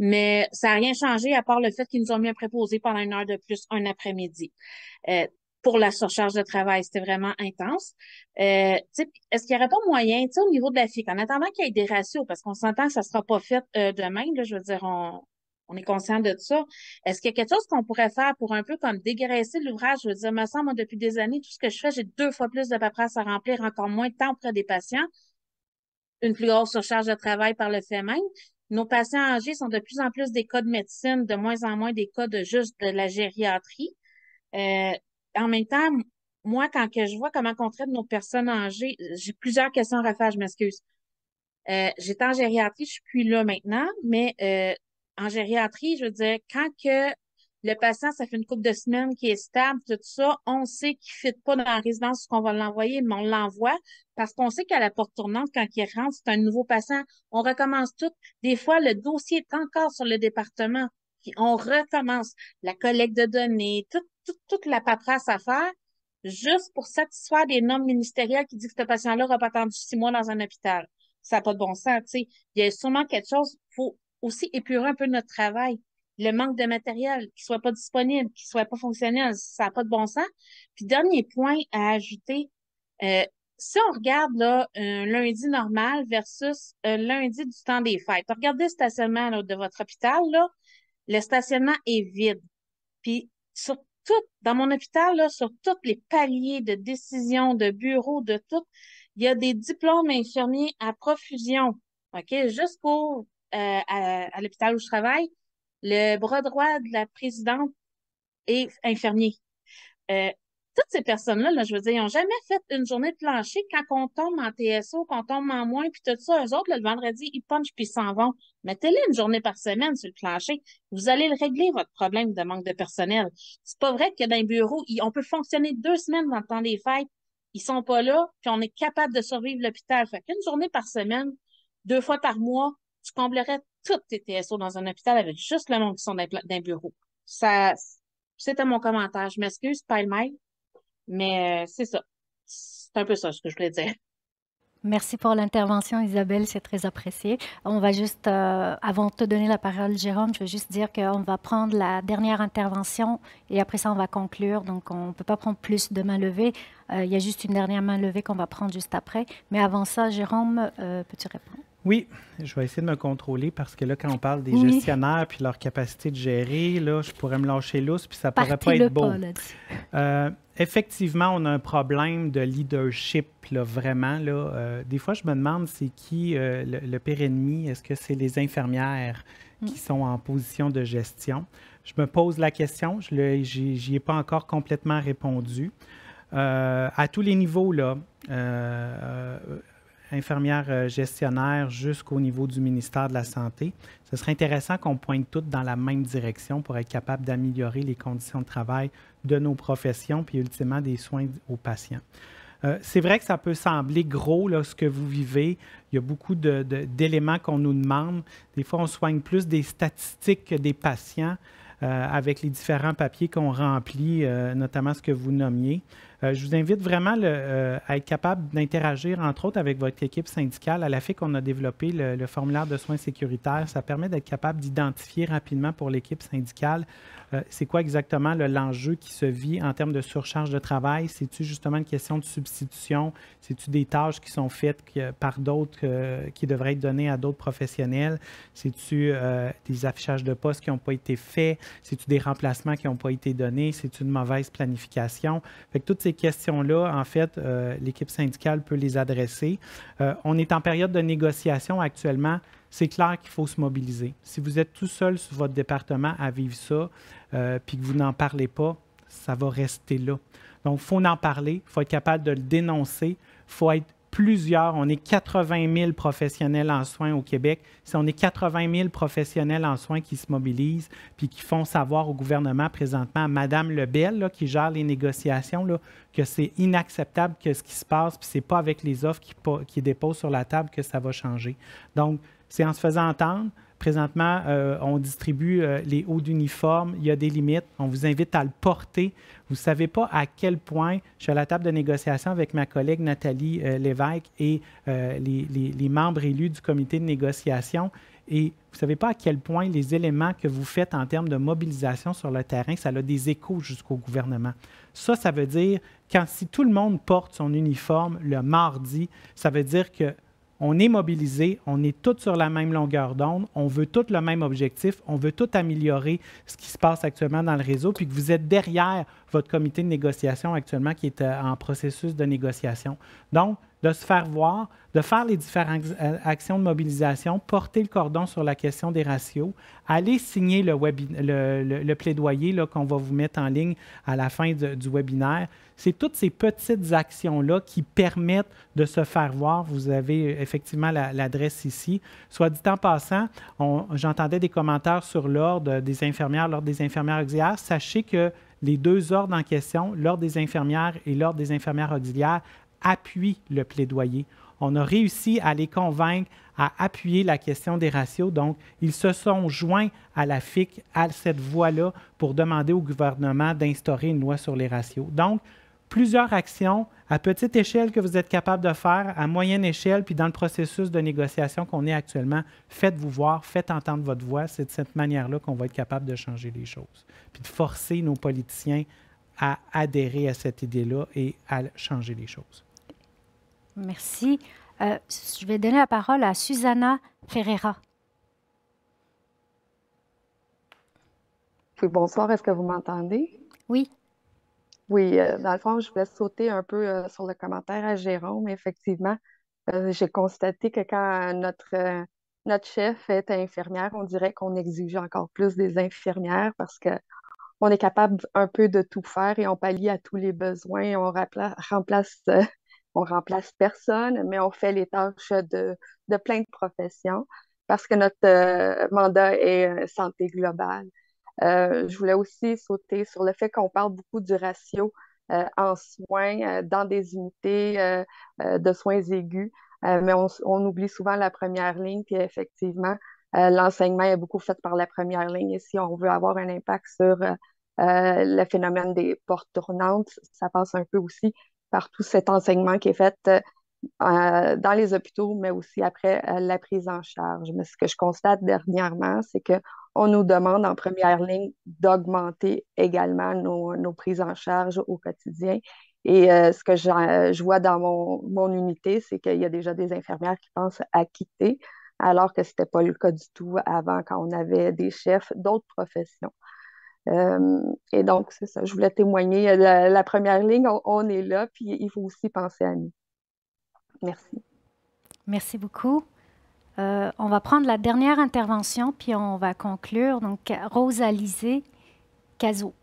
Mais ça n'a rien changé à part le fait qu'ils nous ont mis un préposé pendant 1 heure de plus un après-midi. Pour la surcharge de travail, c'était vraiment intense. Est-ce qu'il n'y aurait pas moyen, au niveau de la FIC, en attendant qu'il y ait des ratios, parce qu'on s'entend que ça ne sera pas fait demain, là, je veux dire, on est conscient de ça. Est-ce qu'il y a quelque chose qu'on pourrait faire pour un peu comme dégraisser l'ouvrage? Je veux dire, me semble, moi, depuis des années, tout ce que je fais, j'ai 2 fois plus de paperasse à remplir, encore moins de temps auprès des patients, une plus grosse surcharge de travail par le fait même. Nos patients âgés sont de plus en plus des cas de médecine, de moins en moins des cas de juste de la gériatrie. En même temps, moi, quand que je vois comment on traite nos personnes âgées, j'ai plusieurs questions à refaire, je m'excuse. J'étais en gériatrie, je suis plus là maintenant, mais en gériatrie, je veux dire, quand que le patient, ça fait une couple de semaines qu'il est stable, tout ça, on sait qu'il ne fit pas dans la résidence où on va l'envoyer, mais on l'envoie parce qu'on sait qu'à la porte tournante, quand il rentre, c'est un nouveau patient. On recommence tout. Des fois, le dossier est encore sur le département. Puis on recommence la collecte de données, toute la paperasse à faire, juste pour satisfaire des normes ministérielles qui disent que ce patient-là n'aura pas attendu 6 mois dans un hôpital. Ça n'a pas de bon sens, tu sais. Il y a sûrement quelque chose, il faut aussi épurer un peu notre travail. Le manque de matériel, qui soit pas disponible, qui soit pas fonctionnel, ça n'a pas de bon sens. Puis, dernier point à ajouter, si on regarde là, un lundi normal versus un lundi du temps des fêtes, regardez le stationnement là, de votre hôpital, là, le stationnement est vide. Puis, sur tout, dans mon hôpital, là, sur tous les paliers de décision, de bureau, de tout, il y a des diplômes infirmiers à profusion. OK? Jusqu'au à l'hôpital où je travaille, le bras droit de la présidente est infirmier. Toutes ces personnes-là, là, je veux dire, ils n'ont jamais fait une journée de plancher quand on tombe en TSO, qu'on tombe en moins, puis tout ça. Eux autres, là, le vendredi, ils punchent puis ils s'en vont. Mettez-les une journée par semaine sur le plancher. Vous allez le régler, votre problème de manque de personnel. C'est pas vrai que dans les bureaux, on peut fonctionner 2 semaines dans le temps des fêtes. Ils sont pas là, puis on est capable de survivre l'hôpital. Fait qu'une journée par semaine, 2 fois par mois, tu comblerais toutes tes TSO dans un hôpital avec juste le monde qui sont dans un bureau. Ça, c'était mon commentaire. Je m'excuse, pas le mail. Mais c'est ça. C'est un peu ça ce que je voulais dire. Merci pour l'intervention, Isabelle, c'est très apprécié. On va juste, avant de te donner la parole, Jérôme, je veux juste dire qu'on va prendre la dernière intervention et après ça, on va conclure. Donc, on ne peut pas prendre plus de mains levées. Il y a juste une dernière main levée qu'on va prendre juste après. Mais avant ça, Jérôme, peux-tu répondre? Oui, je vais essayer de me contrôler parce que là, quand on parle des gestionnaires puis leur capacité de gérer, là, je pourrais me lâcher lousse puis ça pourrait pas être beau. Effectivement, on a un problème de leadership, là, vraiment. Là. Des fois, je me demande c'est qui le pire ennemi. Est-ce que c'est les infirmières qui sont en position de gestion? Je me pose la question. J'y ai pas encore complètement répondu. À tous les niveaux, là, infirmières gestionnaires jusqu'au niveau du ministère de la Santé. Ce serait intéressant qu'on pointe toutes dans la même direction pour être capable d'améliorer les conditions de travail de nos professions puis ultimement des soins aux patients. C'est vrai que ça peut sembler gros, là, ce que vous vivez. Il y a beaucoup d'éléments qu'on nous demande. Des fois, on soigne plus des statistiques que des patients avec les différents papiers qu'on remplit, notamment ce que vous nommiez. Je vous invite vraiment à être capable d'interagir, entre autres, avec votre équipe syndicale. À la FIC, on a développé le formulaire de soins sécuritaires. Ça permet d'être capable d'identifier rapidement pour l'équipe syndicale c'est quoi exactement l'enjeu qui se vit en termes de surcharge de travail. C'est-tu justement une question de substitution? C'est-tu des tâches qui sont faites par d'autres qui devraient être données à d'autres professionnels? C'est-tu des affichages de postes qui n'ont pas été faits? C'est-tu des remplacements qui n'ont pas été donnés? C'est-tu une mauvaise planification? Fait que toutes ces questions-là, en fait, l'équipe syndicale peut les adresser. On est en période de négociation actuellement. C'est clair qu'il faut se mobiliser. Si vous êtes tout seul sur votre département à vivre ça, puis que vous n'en parlez pas, ça va rester là. Donc, il faut en parler, il faut être capable de le dénoncer, il faut être plusieurs. On est 80 000 professionnels en soins au Québec. Si on est 80 000 professionnels en soins qui se mobilisent puis qui font savoir au gouvernement présentement, à Mme Lebel, là, qui gère les négociations, là, que c'est inacceptable que ce qui se passe, puis ce n'est pas avec les offres qui déposent sur la table que ça va changer. Donc, c'est en se faisant entendre. Présentement, on distribue les hauts d'uniforme. Il y a des limites. On vous invite à le porter. Vous ne savez pas à quel point, je suis à la table de négociation avec ma collègue Nathalie Lévesque et les membres élus du comité de négociation. Et vous ne savez pas à quel point les éléments que vous faites en termes de mobilisation sur le terrain, ça a des échos jusqu'au gouvernement. Ça veut dire, si tout le monde porte son uniforme le mardi, ça veut dire que on est mobilisés, on est tous sur la même longueur d'onde, on veut tous le même objectif, on veut tout améliorer ce qui se passe actuellement dans le réseau, puis que vous êtes derrière votre comité de négociation actuellement qui est en processus de négociation. Donc, de se faire voir, de faire les différentes actions de mobilisation, porter le cordon sur la question des ratios, aller signer le plaidoyer qu'on va vous mettre en ligne à la fin du webinaire. C'est toutes ces petites actions-là qui permettent de se faire voir. Vous avez effectivement l'adresse ici. Soit dit en passant, j'entendais des commentaires sur l'ordre des infirmières, l'ordre des infirmières auxiliaires. Sachez que les deux ordres en question, l'ordre des infirmières et l'ordre des infirmières auxiliaires, appuient le plaidoyer. On a réussi à les convaincre à appuyer la question des ratios. Donc, ils se sont joints à la FIC, à cette voie-là, pour demander au gouvernement d'instaurer une loi sur les ratios. Donc, plusieurs actions à petite échelle que vous êtes capable de faire, à moyenne échelle, puis dans le processus de négociation qu'on est actuellement, faites-vous voir, faites entendre votre voix. C'est de cette manière-là qu'on va être capable de changer les choses, puis de forcer nos politiciens à adhérer à cette idée-là et à changer les choses. Merci. Je vais donner la parole à Susanna Ferreira. Oui, bonsoir. Est-ce que vous m'entendez? Oui. Oui, dans le fond, je voulais sauter un peu sur le commentaire à Jérôme. Effectivement, j'ai constaté que quand notre chef est infirmière, on dirait qu'on exige encore plus des infirmières parce qu'on est capable un peu de tout faire et on pallie à tous les besoins. On remplace personne, mais on fait les tâches de plein de professions parce que notre mandat est santé globale. Je voulais aussi sauter sur le fait qu'on parle beaucoup du ratio en soins dans des unités de soins aigus, mais on oublie souvent la première ligne, puis effectivement, l'enseignement est beaucoup fait par la première ligne. Et si on veut avoir un impact sur le phénomène des portes tournantes, ça passe un peu aussi par tout cet enseignement qui est fait dans les hôpitaux, mais aussi après la prise en charge. Mais ce que je constate dernièrement, c'est qu'on nous demande en première ligne d'augmenter également nos prises en charge au quotidien. Et ce que je vois dans mon unité, c'est qu'il y a déjà des infirmières qui pensent à quitter, alors que ce n'était pas le cas du tout avant, quand on avait des chefs d'autres professions. Et donc, c'est ça, je voulais témoigner. La première ligne, on est là, puis il faut aussi penser à nous. Merci. Merci beaucoup. On va prendre la dernière intervention, puis on va conclure. Donc, Rose-Alizée Cazot.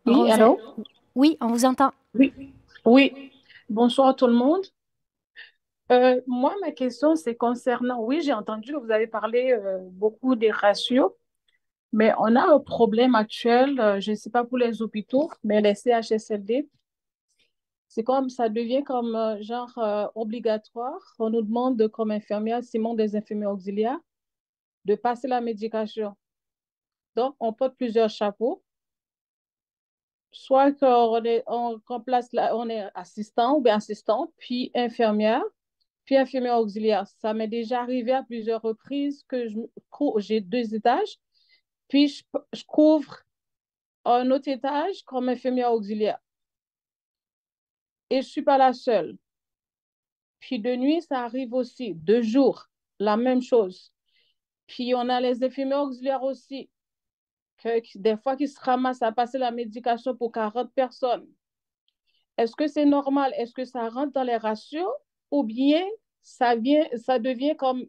Oui, allô? Oui, on vous entend. Oui, oui. Bonsoir tout le monde. Moi, ma question, c'est concernant, oui, j'ai entendu que vous avez parlé beaucoup des ratios, mais on a un problème actuel, je ne sais pas pour les hôpitaux, mais les CHSLD, c'est comme, ça devient comme obligatoire. On nous demande, comme infirmière, Simon des infirmières auxiliaires, de passer la médication. Donc, on porte plusieurs chapeaux. Soit on remplace on est assistant ou bien assistante, puis infirmière, puis infirmière auxiliaire. Ça m'est déjà arrivé à plusieurs reprises que j'ai 2 étages, puis je couvre un autre étage comme infirmière auxiliaire. et je ne suis pas la seule. Puis de nuit, ça arrive aussi. De jour, la même chose. Puis on a les infirmières auxiliaires aussi, des fois qui se ramassent à passer la médication pour 40 personnes. Est-ce que c'est normal? Est-ce que ça rentre dans les ratios? Ou bien ça devient comme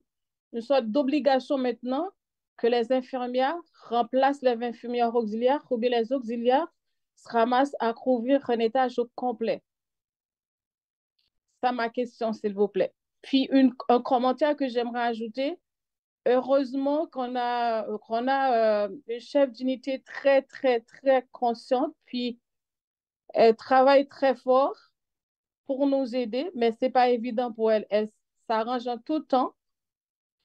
une sorte d'obligation maintenant que les infirmières remplacent les infirmières auxiliaires ou bien les auxiliaires se ramassent à couvrir un étage au complet? C'est ma question, s'il vous plaît. Puis un commentaire que j'aimerais ajouter. Heureusement qu'on a une chef d'unité très, très, très consciente, puis elle travaille très fort pour nous aider, mais ce n'est pas évident pour elle. Elle s'arrange en tout temps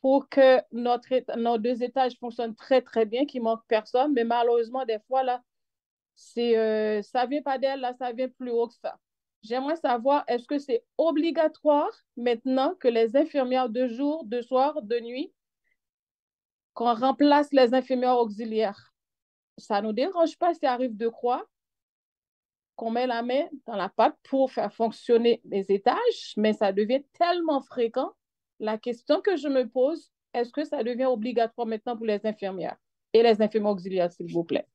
pour que nos 2 étages fonctionnent très, très bien, qu'il ne manque personne, mais malheureusement, des fois, là, ça ne vient pas d'elle, là, ça vient plus haut que ça. J'aimerais savoir, est-ce que c'est obligatoire maintenant que les infirmières de jour, de soir, de nuit, qu'on remplace les infirmières auxiliaires? Ça ne nous dérange pas s'il arrive de quoi qu'on met la main dans la pâte pour faire fonctionner les étages, mais ça devient tellement fréquent. La question que je me pose, est-ce que ça devient obligatoire maintenant pour les infirmières et les infirmières auxiliaires, s'il vous plaît?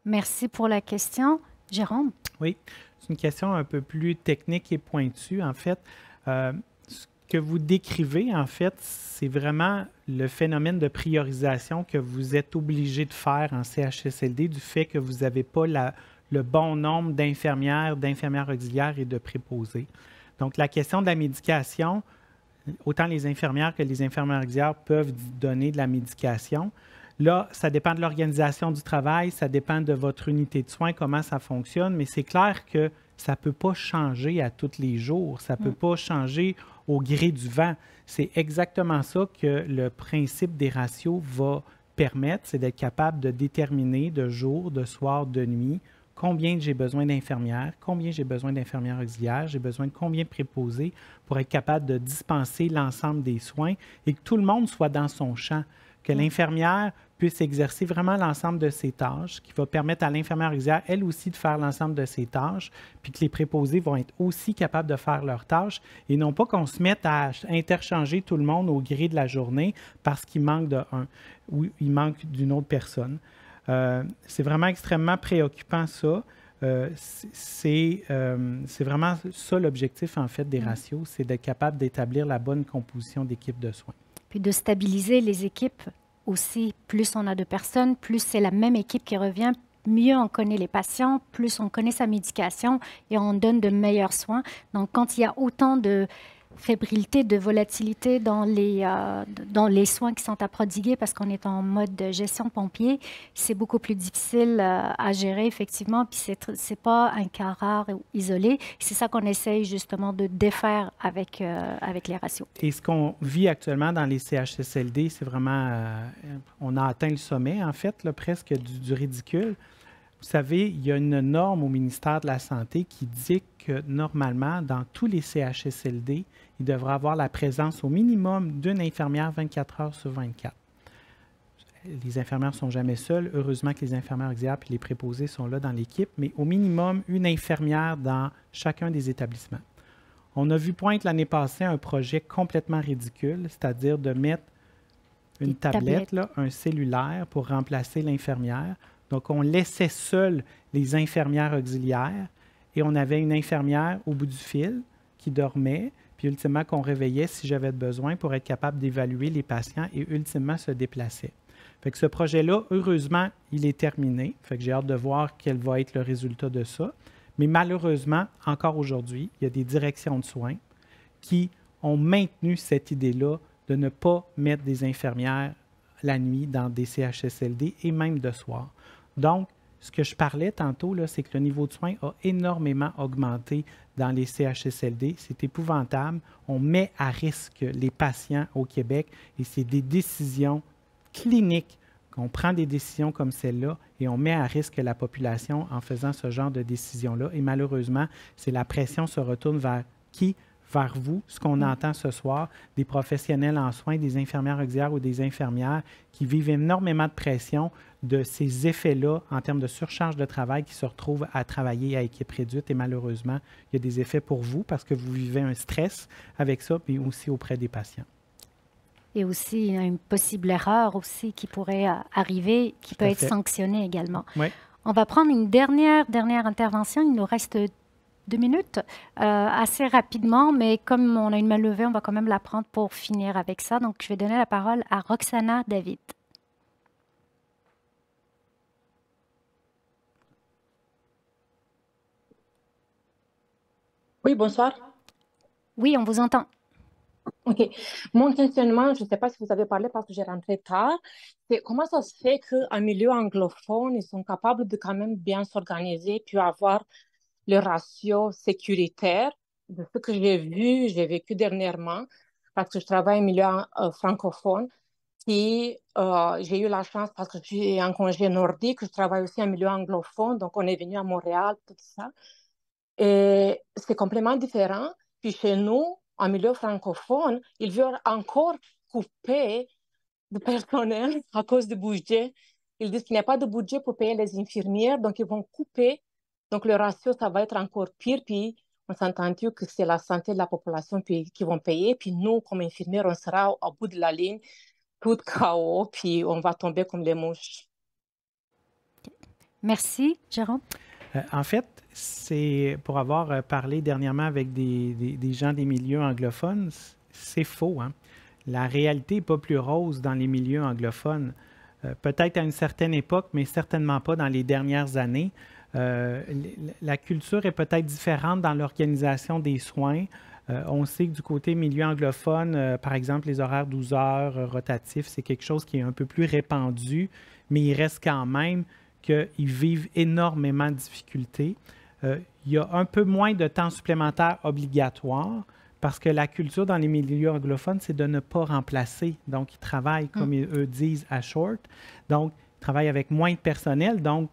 Merci pour la question. Jérôme? Oui, c'est une question un peu plus technique et pointue. En fait, ce que vous décrivez, en fait, c'est vraiment le phénomène de priorisation que vous êtes obligé de faire en CHSLD du fait que vous n'avez pas le bon nombre d'infirmières auxiliaires et de préposés. Donc, la question de la médication, autant les infirmières que les infirmières auxiliaires peuvent donner de la médication. Là, ça dépend de l'organisation du travail, ça dépend de votre unité de soins, comment ça fonctionne, mais c'est clair que ça ne peut pas changer à tous les jours, ça ne peut pas changer au gré du vent. C'est exactement ça que le principe des ratios va permettre, c'est d'être capable de déterminer de jour, de soir, de nuit, combien j'ai besoin d'infirmières, combien j'ai besoin d'infirmières auxiliaires, j'ai besoin de combien de préposés pour être capable de dispenser l'ensemble des soins et que tout le monde soit dans son champ, que l'infirmière puisse exercer vraiment l'ensemble de ses tâches, qui va permettre à l'infirmière auxiliaire, elle aussi, de faire l'ensemble de ses tâches, puis que les préposés vont être aussi capables de faire leurs tâches, et non pas qu'on se mette à interchanger tout le monde au gré de la journée parce qu'il manque d'un ou il manque d'une autre personne. C'est vraiment extrêmement préoccupant, ça. C'est vraiment ça l'objectif, en fait, des ratios, c'est d'être capable d'établir la bonne composition d'équipe de soins. Puis de stabiliser les équipes aussi. Plus on a de personnes, plus c'est la même équipe qui revient, mieux on connaît les patients, plus on connaît sa médication et on donne de meilleurs soins. Donc, quand il y a autant de fébrilité, de volatilité dans les soins qui sont à prodiguer parce qu'on est en mode de gestion pompier, c'est beaucoup plus difficile à gérer, effectivement, puis c'est pas un cas rare ou isolé. C'est ça qu'on essaye justement de défaire avec les ratios. Et ce qu'on vit actuellement dans les CHSLD, c'est vraiment... on a atteint le sommet, en fait, là, presque du ridicule. Vous savez, il y a une norme au ministère de la Santé qui dit que normalement, dans tous les CHSLD, il devrait avoir la présence au minimum d'une infirmière 24 heures sur 24. Les infirmières ne sont jamais seules. Heureusement que les infirmières auxiliaires et les préposés sont là dans l'équipe, mais au minimum, une infirmière dans chacun des établissements. On a vu pointe l'année passée un projet complètement ridicule, c'est-à-dire de mettre une tablette, là, un cellulaire pour remplacer l'infirmière. Donc, on laissait seules les infirmières auxiliaires et on avait une infirmière au bout du fil qui dormait, puis ultimement qu'on réveillait si j'avais besoin pour être capable d'évaluer les patients et ultimement se déplacer. Fait que ce projet-là, heureusement, il est terminé. Fait que j'ai hâte de voir quel va être le résultat de ça. Mais malheureusement, encore aujourd'hui, il y a des directions de soins qui ont maintenu cette idée-là de ne pas mettre des infirmières la nuit dans des CHSLD et même de soir. Donc, ce que je parlais tantôt, c'est que le niveau de soins a énormément augmenté dans les CHSLD. C'est épouvantable. On met à risque les patients au Québec et c'est des décisions cliniques qu'on prend des décisions comme celle-là et on met à risque la population en faisant ce genre de décisions-là. Et malheureusement, c'est la pression se retourne vers qui vers vous, ce qu'on entend ce soir, des professionnels en soins, des infirmières auxiliaires ou des infirmières qui vivent énormément de pression de ces effets-là en termes de surcharge de travail qui se retrouvent à travailler à équipe réduite. Et malheureusement, il y a des effets pour vous parce que vous vivez un stress avec ça, mais aussi auprès des patients. Et aussi une possible erreur aussi qui pourrait arriver, qui peut être sanctionnée également. Oui. On va prendre une dernière intervention. Il nous reste 2 minutes, assez rapidement, mais comme on a une main levée, on va quand même la prendre pour finir avec ça. Donc, je vais donner la parole à Roxana David. Oui, bonsoir. Oui, on vous entend. OK. Mon questionnement, je ne sais pas si vous avez parlé parce que j'ai rentré tard, c'est comment ça se fait qu'en milieu anglophone, ils sont capables de quand même bien s'organiser puis avoir le ratio sécuritaire de ce que j'ai vécu dernièrement, parce que je travaille en milieu francophone, puis j'ai eu la chance, parce que je suis en congé nordique, je travaille aussi en milieu anglophone, donc on est venu à Montréal, tout ça. Et c'est complètement différent. Puis chez nous, en milieu francophone, ils veulent encore couper de personnel à cause du budget. Ils disent qu'il n'y a pas de budget pour payer les infirmières, donc ils vont couper. Donc le ratio, ça va être encore pire. Puis on s'est entendu que c'est la santé de la population qui vont payer. Puis nous, comme infirmières, on sera au bout de la ligne, tout KO, puis on va tomber comme les mouches. Merci, Jérôme. En fait, c'est pour avoir parlé dernièrement avec des gens des milieux anglophones, c'est faux, hein? La réalité n'est pas plus rose dans les milieux anglophones. Peut-être à une certaine époque, mais certainement pas dans les dernières années. La culture est peut-être différente dans l'organisation des soins. On sait que du côté milieu anglophone, par exemple, les horaires 12 heures rotatifs, c'est quelque chose qui est un peu plus répandu, mais il reste quand même qu'ils vivent énormément de difficultés. Il y a un peu moins de temps supplémentaire obligatoire parce que la culture dans les milieux anglophones, c'est de ne pas remplacer. Donc, ils travaillent, comme eux disent, à short. Donc, ils travaillent avec moins de personnel. Donc,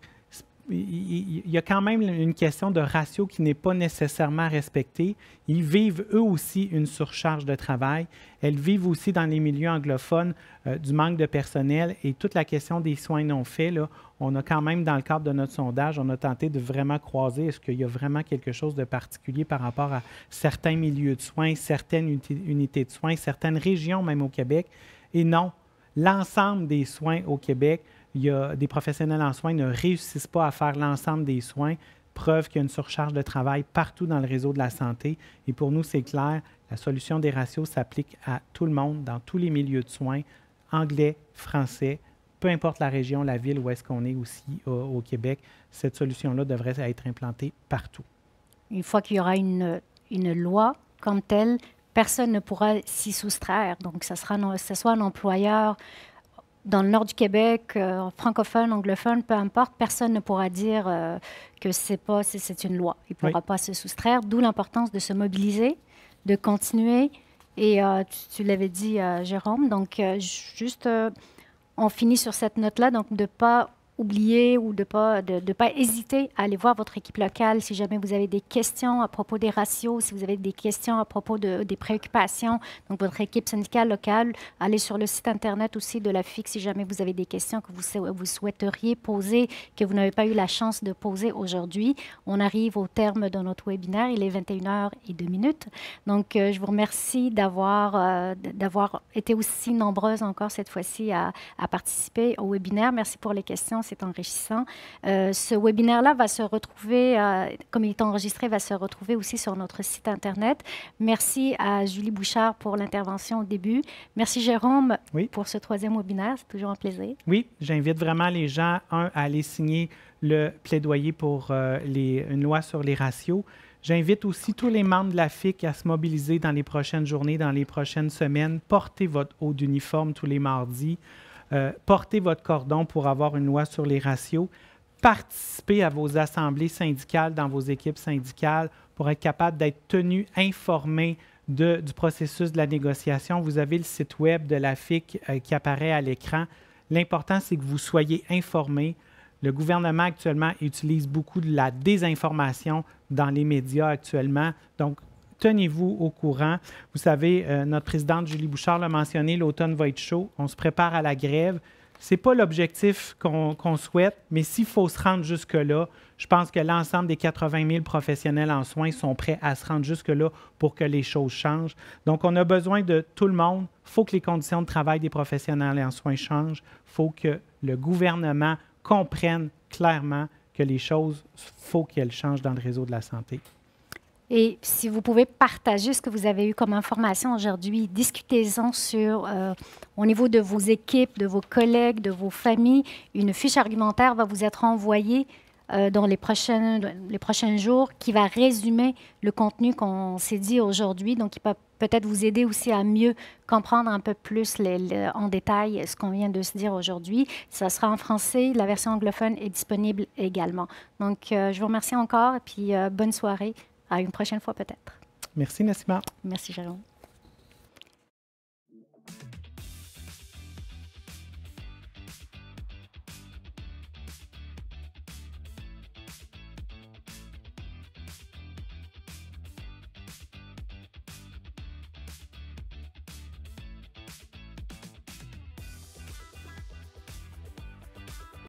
il y a quand même une question de ratio qui n'est pas nécessairement respectée. Ils vivent eux aussi une surcharge de travail. Elles vivent aussi dans les milieux anglophones du manque de personnel et toute la question des soins non faits. Là, on a quand même, dans le cadre de notre sondage, on a tenté de vraiment croiser est-ce qu'il y a vraiment quelque chose de particulier par rapport à certains milieux de soins, certaines unités de soins, certaines régions même au Québec. Et non, l'ensemble des soins au Québec, il y a des professionnels en soins ne réussissent pas à faire l'ensemble des soins. Preuve qu'il y a une surcharge de travail partout dans le réseau de la santé. Et pour nous, c'est clair, la solution des ratios s'applique à tout le monde, dans tous les milieux de soins, anglais, français, peu importe la région, la ville où est-ce qu'on est aussi au Québec. Cette solution-là devrait être implantée partout. Une fois qu'il y aura une loi comme telle, personne ne pourra s'y soustraire. Donc, ce soit un employeur dans le nord du Québec, francophone, anglophone, peu importe, personne ne pourra dire que c'est une loi. Il ne pourra pas se soustraire, d'où l'importance de se mobiliser, de continuer. Et tu l'avais dit, Jérôme, donc on finit sur cette note-là, donc de ne pas oublier ou de ne pas hésiter à aller voir votre équipe locale si jamais vous avez des questions à propos des ratios, si vous avez des questions à propos des préoccupations. Donc, votre équipe syndicale locale, allez sur le site Internet aussi de la FIC si jamais vous avez des questions que vous souhaiteriez poser, que vous n'avez pas eu la chance de poser aujourd'hui. On arrive au terme de notre webinaire. Il est 21h02. Donc, je vous remercie d'avoir été aussi nombreuses encore cette fois-ci à participer au webinaire. Merci pour les questions. C'est enrichissant. Ce webinaire-là va se retrouver, comme il est enregistré, va se retrouver aussi sur notre site Internet. Merci à Julie Bouchard pour l'intervention au début. Merci Jérôme pour ce 3e webinaire. C'est toujours un plaisir. Oui, j'invite vraiment les gens, à aller signer le plaidoyer pour une loi sur les ratios. J'invite aussi tous les membres de la FIC à se mobiliser dans les prochaines journées, dans les prochaines semaines. Portez votre haut d'uniforme tous les mardis. Portez votre cordon pour avoir une loi sur les ratios. Participez à vos assemblées syndicales dans vos équipes syndicales pour être capable d'être tenu informé du processus de la négociation. Vous avez le site web de la FIC qui apparaît à l'écran. L'important, c'est que vous soyez informés. Le gouvernement actuellement utilise beaucoup de la désinformation dans les médias actuellement. Donc, tenez-vous au courant. Vous savez, notre présidente Julie Bouchard l'a mentionné, l'automne va être chaud. On se prépare à la grève. Ce n'est pas l'objectif qu'on souhaite, mais s'il faut se rendre jusque-là, je pense que l'ensemble des 80 000 professionnels en soins sont prêts à se rendre jusque-là pour que les choses changent. Donc, on a besoin de tout le monde. Il faut que les conditions de travail des professionnels en soins changent. Il faut que le gouvernement comprenne clairement que les choses, il faut qu'elles changent dans le réseau de la santé. Et si vous pouvez partager ce que vous avez eu comme information aujourd'hui, discutez-en au niveau de vos équipes, de vos collègues, de vos familles. Une fiche argumentaire va vous être envoyée dans les prochains jours qui va résumer le contenu qu'on s'est dit aujourd'hui. Donc, il peut peut-être vous aider aussi à mieux comprendre un peu plus en détail ce qu'on vient de se dire aujourd'hui. Ça sera en français. La version anglophone est disponible également. Donc, je vous remercie encore et puis bonne soirée. À une prochaine fois peut-être. Merci, Nassima. Merci, Jérôme.